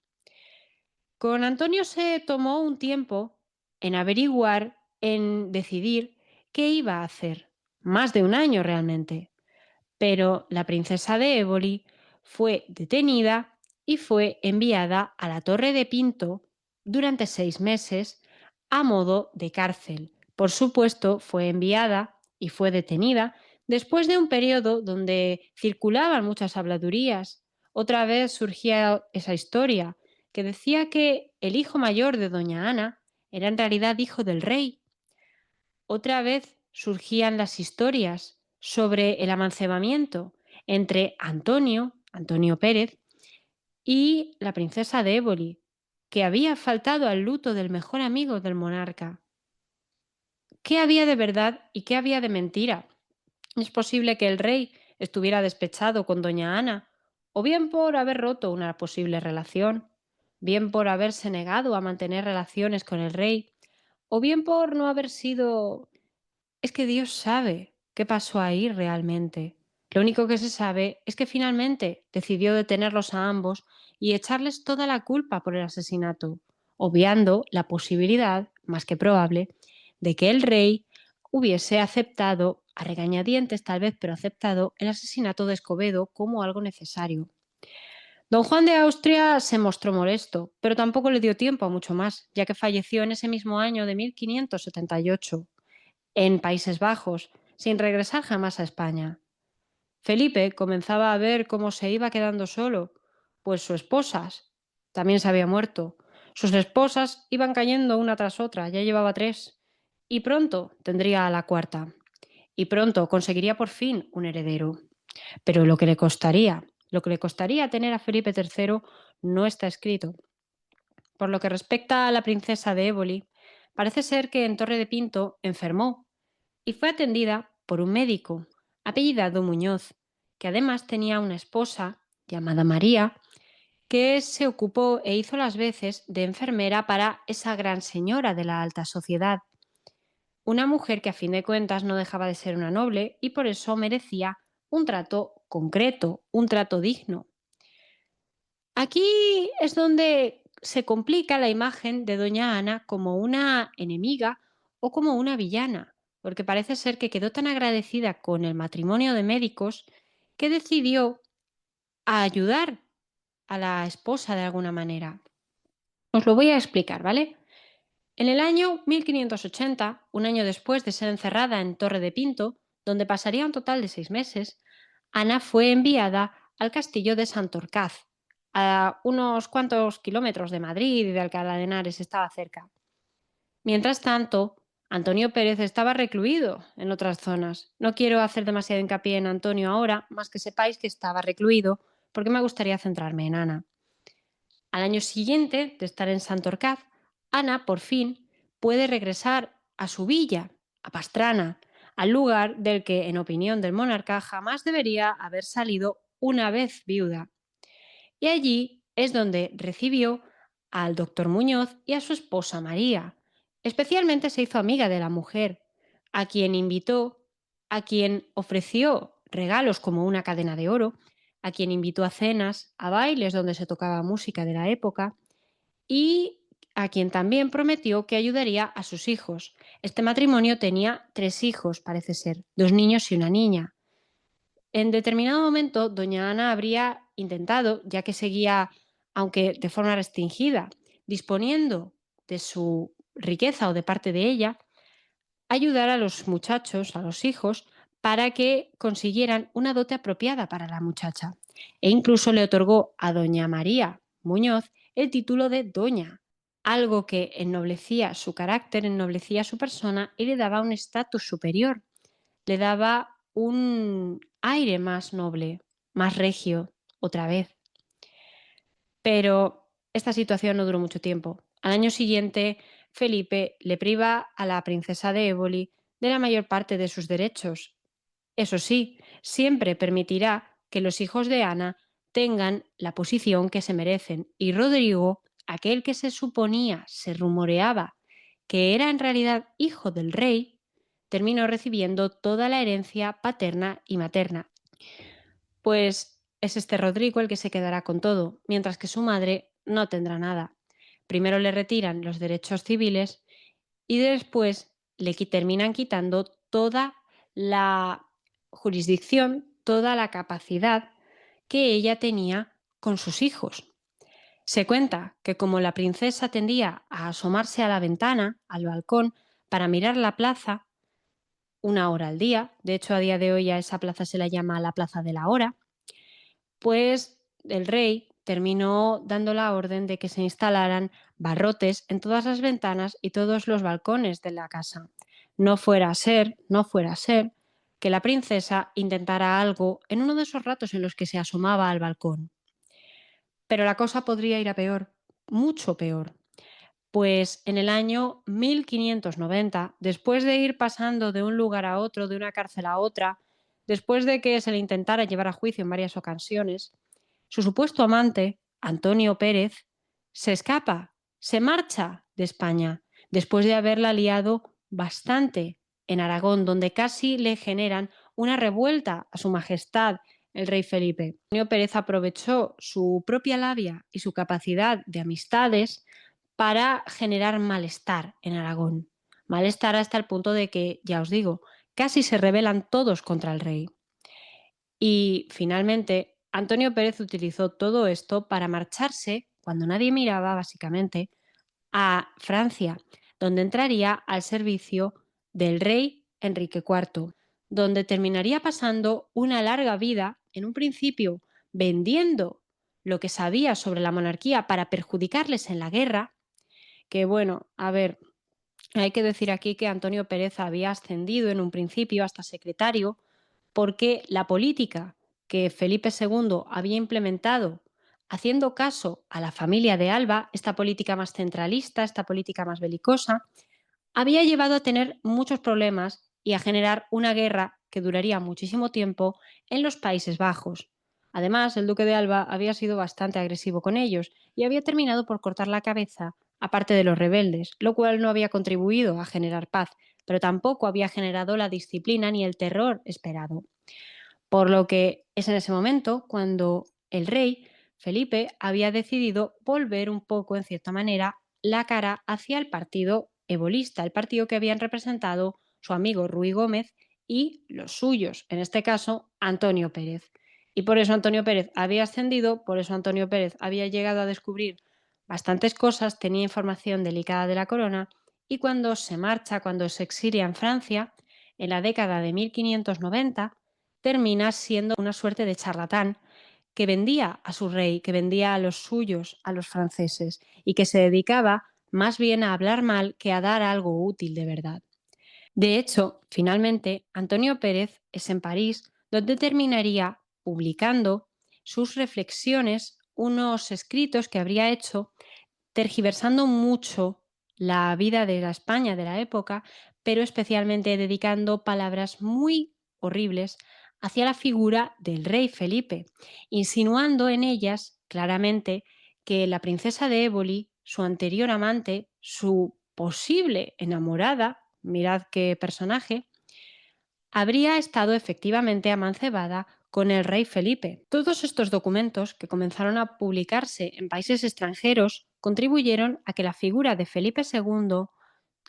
Con Antonio se tomó un tiempo en averiguar, en decidir qué iba a hacer. Más de un año realmente. Pero la princesa de Éboli fue detenida y fue enviada a la Torre de Pinto durante 6 meses a modo de cárcel. Por supuesto, fue enviada y fue detenida Después de un periodo donde circulaban muchas habladurías, otra vez surgía esa historia que decía que el hijo mayor de doña Ana era en realidad hijo del rey. Otra vez surgían las historias sobre el amancebamiento entre Antonio Pérez, y la princesa de Éboli, que había faltado al luto del mejor amigo del monarca. ¿Qué había de verdad y qué había de mentira? Es posible que el rey estuviera despechado con doña Ana, o bien por haber roto una posible relación, bien por haberse negado a mantener relaciones con el rey, o bien por no haber sido... Es que Dios sabe qué pasó ahí realmente. Lo único que se sabe es que finalmente decidió detenerlos a ambos y echarles toda la culpa por el asesinato, obviando la posibilidad, más que probable, de que el rey hubiese aceptado, a regañadientes tal vez, pero aceptado el asesinato de Escobedo como algo necesario. Don Juan de Austria se mostró molesto, pero tampoco le dio tiempo a mucho más, ya que falleció en ese mismo año de 1578 en Países Bajos, sin regresar jamás a España. Felipe comenzaba a ver cómo se iba quedando solo, pues sus esposas también se había muerto. Sus esposas iban cayendo una tras otra, ya llevaba tres, y pronto tendría a la cuarta, y pronto conseguiría por fin un heredero. Pero lo que le costaría tener a Felipe III no está escrito. Por lo que respecta a la princesa de Éboli, parece ser que en Torre de Pinto enfermó y fue atendida por un médico, apellidado Muñoz, que además tenía una esposa llamada María, que se ocupó e hizo las veces de enfermera para esa gran señora de la alta sociedad, una mujer que a fin de cuentas no dejaba de ser una noble y por eso merecía un trato concreto, un trato digno. Aquí es donde se complica la imagen de doña Ana como una enemiga o como una villana, porque parece ser que quedó tan agradecida con el matrimonio de médicos que decidió ayudar a la esposa de alguna manera. Os lo voy a explicar, ¿vale? En el año 1580, un año después de ser encerrada en Torre de Pinto, donde pasaría un total de 6 meses, Ana fue enviada al castillo de Santorcaz, a unos cuantos kilómetros de Madrid y de Alcalá de Henares, estaba cerca. Mientras tanto, Antonio Pérez estaba recluido en otras zonas. No quiero hacer demasiado hincapié en Antonio ahora, más que sepáis que estaba recluido, porque me gustaría centrarme en Ana. Al año siguiente de estar en Santorcaz, Ana, por fin, puede regresar a su villa, a Pastrana, al lugar del que, en opinión del monarca, jamás debería haber salido una vez viuda. Y allí es donde recibió al doctor Muñoz y a su esposa María. Especialmente se hizo amiga de la mujer, a quien invitó, a quien ofreció regalos como una cadena de oro, a quien invitó a cenas, a bailes donde se tocaba música de la época y a quien también prometió que ayudaría a sus hijos. Este matrimonio tenía 3 hijos, parece ser, 2 niños y una niña. En determinado momento, doña Ana habría intentado, ya que seguía, aunque de forma restringida, disponiendo de su riqueza o de parte de ella, ayudar a los muchachos, a los hijos, para que consiguieran una dote apropiada para la muchacha. E incluso le otorgó a doña María Muñoz el título de doña, algo que ennoblecía su carácter, ennoblecía su persona y le daba un estatus superior, le daba un aire más noble, más regio, otra vez. Pero esta situación no duró mucho tiempo. Al año siguiente, Felipe le priva a la princesa de Éboli de la mayor parte de sus derechos. Eso sí, siempre permitirá que los hijos de Ana tengan la posición que se merecen y Rodrigo, aquel que se suponía, se rumoreaba que era en realidad hijo del rey, terminó recibiendo toda la herencia paterna y materna. Pues es este Rodrigo el que se quedará con todo, mientras que su madre no tendrá nada. Primero le retiran los derechos civiles y después terminan quitando toda la jurisdicción, toda la capacidad que ella tenía con sus hijos. Se cuenta que como la princesa tendía a asomarse a la ventana, al balcón, para mirar la plaza, una hora al día. De hecho, a día de hoy a esa plaza se la llama la Plaza de la Hora. Pues el rey terminó dando la orden de que se instalaran barrotes en todas las ventanas y todos los balcones de la casa. No fuera a ser que la princesa intentara algo en uno de esos ratos en los que se asomaba al balcón. Pero la cosa podría ir a peor, mucho peor. Pues en el año 1590, después de ir pasando de un lugar a otro, de una cárcel a otra, después de que se le intentara llevar a juicio en varias ocasiones, su supuesto amante, Antonio Pérez, se escapa, se marcha de España, después de haberla liado bastante en Aragón, donde casi le generan una revuelta a su majestad, el rey Felipe. Antonio Pérez aprovechó su propia labia y su capacidad de amistades para generar malestar en Aragón. Malestar hasta el punto de que, ya os digo, casi se rebelan todos contra el rey. Y finalmente, Antonio Pérez utilizó todo esto para marcharse, cuando nadie miraba, básicamente, a Francia, donde entraría al servicio del rey Enrique IV, donde terminaría pasando una larga vida, en un principio vendiendo lo que sabía sobre la monarquía para perjudicarles en la guerra, que bueno, a ver, hay que decir aquí que Antonio Pérez había ascendido en un principio hasta secretario porque la política que Felipe II había implementado haciendo caso a la familia de Alba, esta política más centralista, esta política más belicosa, había llevado a tener muchos problemas y a generar una guerra que duraría muchísimo tiempo en los Países Bajos. Además, el duque de Alba había sido bastante agresivo con ellos y había terminado por cortar la cabeza a parte de los rebeldes, lo cual no había contribuido a generar paz, pero tampoco había generado la disciplina ni el terror esperado. Por lo que es en ese momento cuando el rey Felipe había decidido volver un poco, en cierta manera, la cara hacia el partido ebolista, el partido que habían representado su amigo Ruy Gómez y los suyos, en este caso Antonio Pérez. Y por eso Antonio Pérez había ascendido, por eso Antonio Pérez había llegado a descubrir bastantes cosas, tenía información delicada de la corona y cuando se marcha, cuando se exilia en Francia, en la década de 1590, termina siendo una suerte de charlatán que vendía a su rey, que vendía a los suyos, a los franceses, y que se dedicaba más bien a hablar mal que a dar algo útil de verdad. De hecho, finalmente, Antonio Pérez es en París donde terminaría publicando sus reflexiones, unos escritos que habría hecho tergiversando mucho la vida de la España de la época, pero especialmente dedicando palabras muy horribles hacia la figura del rey Felipe, insinuando en ellas claramente que la princesa de Éboli, su anterior amante, su posible enamorada, mirad qué personaje, habría estado efectivamente amancebada con el rey Felipe. Todos estos documentos, que comenzaron a publicarse en países extranjeros, contribuyeron a que la figura de Felipe II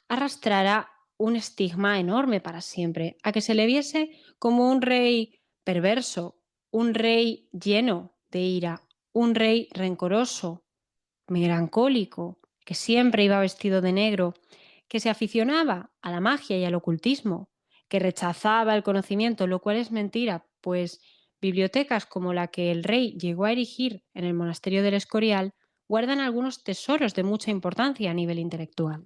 arrastrara un estigma enorme para siempre, a que se le viese como un rey perverso, un rey lleno de ira, un rey rencoroso, melancólico, que siempre iba vestido de negro, que se aficionaba a la magia y al ocultismo, que rechazaba el conocimiento, lo cual es mentira, pues bibliotecas como la que el rey llegó a erigir en el monasterio del Escorial guardan algunos tesoros de mucha importancia a nivel intelectual.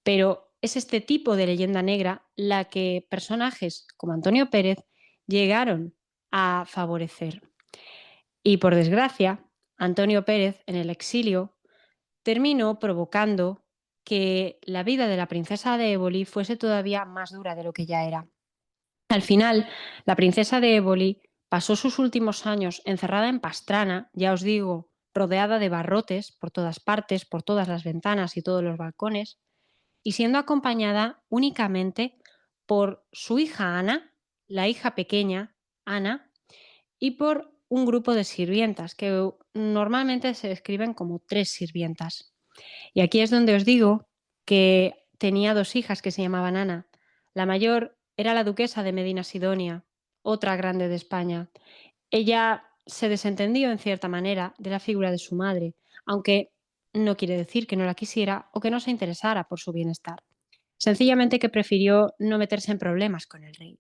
Pero es este tipo de leyenda negra la que personajes como Antonio Pérez llegaron a favorecer. Y por desgracia, Antonio Pérez en el exilio terminó provocando que la vida de la princesa de Éboli fuese todavía más dura de lo que ya era. Al final, la princesa de Éboli pasó sus últimos años encerrada en Pastrana, ya os digo, rodeada de barrotes por todas partes, por todas las ventanas y todos los balcones, y siendo acompañada únicamente por su hija Ana, la hija pequeña Ana, y por un grupo de sirvientas, que normalmente se describen como 3 sirvientas. Y aquí es donde os digo que tenía 2 hijas que se llamaban Ana. La mayor era la duquesa de Medina Sidonia, otra grande de España. Ella se desentendió en cierta manera de la figura de su madre, aunque no quiere decir que no la quisiera o que no se interesara por su bienestar. sencillamente que prefirió no meterse en problemas con el rey.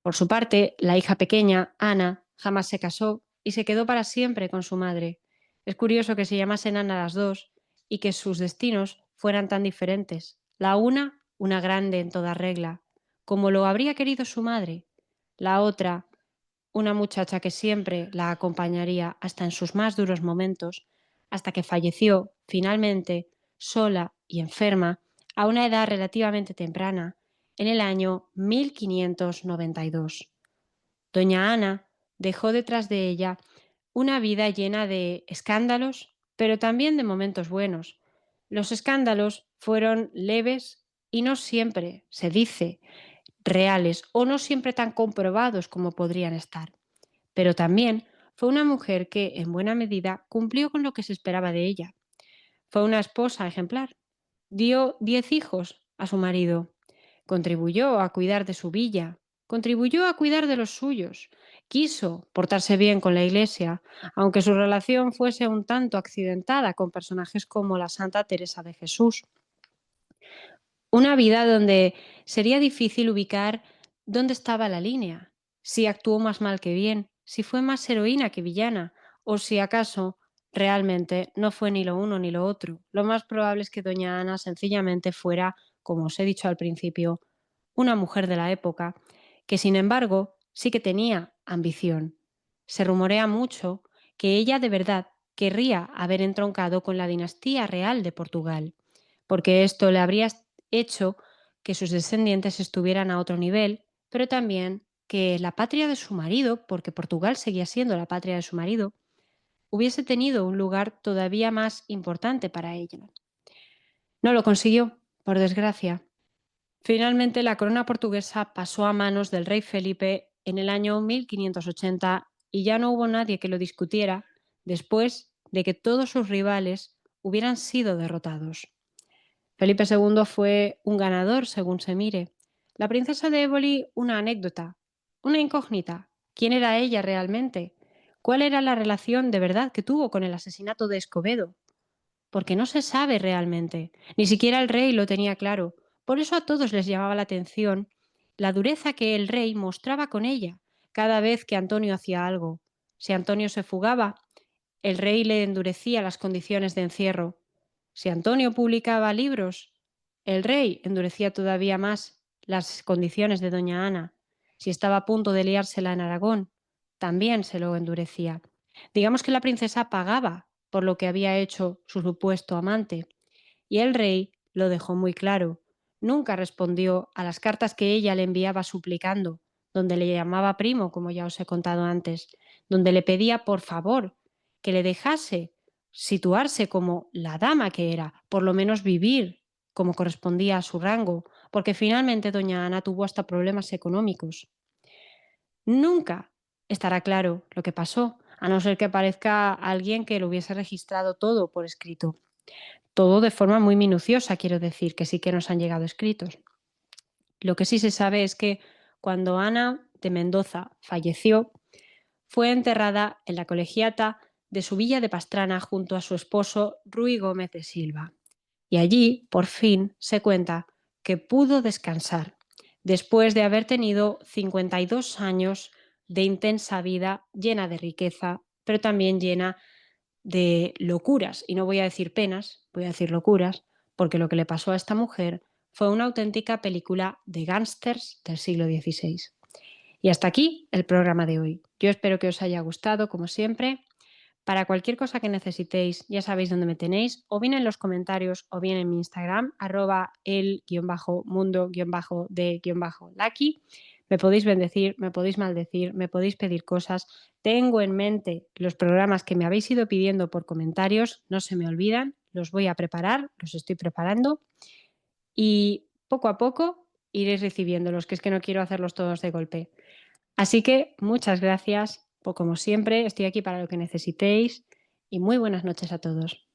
Por su parte, la hija pequeña, Ana, jamás se casó y se quedó para siempre con su madre. Es curioso que se llamasen Ana las dos y que sus destinos fueran tan diferentes. La una grande en toda regla, como lo habría querido su madre. La otra, una muchacha que siempre la acompañaría hasta en sus más duros momentos, hasta que falleció, finalmente, sola y enferma, a una edad relativamente temprana, en el año 1592. Doña Ana dejó detrás de ella una vida llena de escándalos, pero también de momentos buenos. Los escándalos fueron leves y no siempre, se dice, reales o no siempre tan comprobados como podrían estar. Pero también fue una mujer que, en buena medida, cumplió con lo que se esperaba de ella. Fue una esposa ejemplar. Dio 10 hijos a su marido. Contribuyó a cuidar de su villa. Contribuyó a cuidar de los suyos. Quiso portarse bien con la Iglesia, aunque su relación fuese un tanto accidentada con personajes como la Santa Teresa de Jesús. Una vida donde sería difícil ubicar dónde estaba la línea, si actuó más mal que bien, si fue más heroína que villana, o si acaso realmente no fue ni lo uno ni lo otro. Lo más probable es que doña Ana sencillamente fuera, como os he dicho al principio, una mujer de la época, que sin embargo sí que tenía ambición. Se rumorea mucho que ella de verdad querría haber entroncado con la dinastía real de Portugal, porque esto le habría hecho que sus descendientes estuvieran a otro nivel, pero también que la patria de su marido, porque Portugal seguía siendo la patria de su marido, hubiese tenido un lugar todavía más importante para ella. No lo consiguió, por desgracia. Finalmente, la corona portuguesa pasó a manos del rey Felipe en el año 1580 y ya no hubo nadie que lo discutiera después de que todos sus rivales hubieran sido derrotados. Felipe II fue un ganador, según se mire. La princesa de Éboli, una anécdota, una incógnita. ¿Quién era ella realmente? ¿Cuál era la relación de verdad que tuvo con el asesinato de Escobedo? Porque no se sabe realmente. Ni siquiera el rey lo tenía claro. Por eso a todos les llamaba la atención la dureza que el rey mostraba con ella cada vez que Antonio hacía algo. Si Antonio se fugaba, el rey le endurecía las condiciones de encierro. Si Antonio publicaba libros, el rey endurecía todavía más las condiciones de doña Ana. Si estaba a punto de liársela en Aragón, también se lo endurecía. Digamos que la princesa pagaba por lo que había hecho su supuesto amante, y el rey lo dejó muy claro. Nunca respondió a las cartas que ella le enviaba suplicando, donde le llamaba primo, como ya os he contado antes, donde le pedía por favor que le dejase situarse como la dama que era, por lo menos vivir como correspondía a su rango, porque finalmente doña Ana tuvo hasta problemas económicos. Nunca estará claro lo que pasó, a no ser que aparezca alguien que lo hubiese registrado todo por escrito. Todo de forma muy minuciosa, quiero decir, que sí que nos han llegado escritos. Lo que sí se sabe es que cuando Ana de Mendoza falleció, fue enterrada en la colegiata de su villa de Pastrana junto a su esposo Ruy Gómez de Silva. Y allí, por fin, se cuenta que pudo descansar, después de haber tenido 52 años de intensa vida llena de riqueza, pero también llena de locuras. Y no voy a decir penas, voy a decir locuras, porque lo que le pasó a esta mujer fue una auténtica película de gángsters del siglo XVI. Y hasta aquí el programa de hoy. Yo espero que os haya gustado, como siempre. Para cualquier cosa que necesitéis, ya sabéis dónde me tenéis, o bien en los comentarios, o bien en mi Instagram, @el-mundo-de-lucky. Me podéis bendecir, me podéis maldecir, me podéis pedir cosas. Tengo en mente los programas que me habéis ido pidiendo por comentarios, no se me olvidan, los voy a preparar, los estoy preparando y poco a poco iréis recibiéndolos, que es que no quiero hacerlos todos de golpe. Así que muchas gracias, como siempre, estoy aquí para lo que necesitéis y muy buenas noches a todos.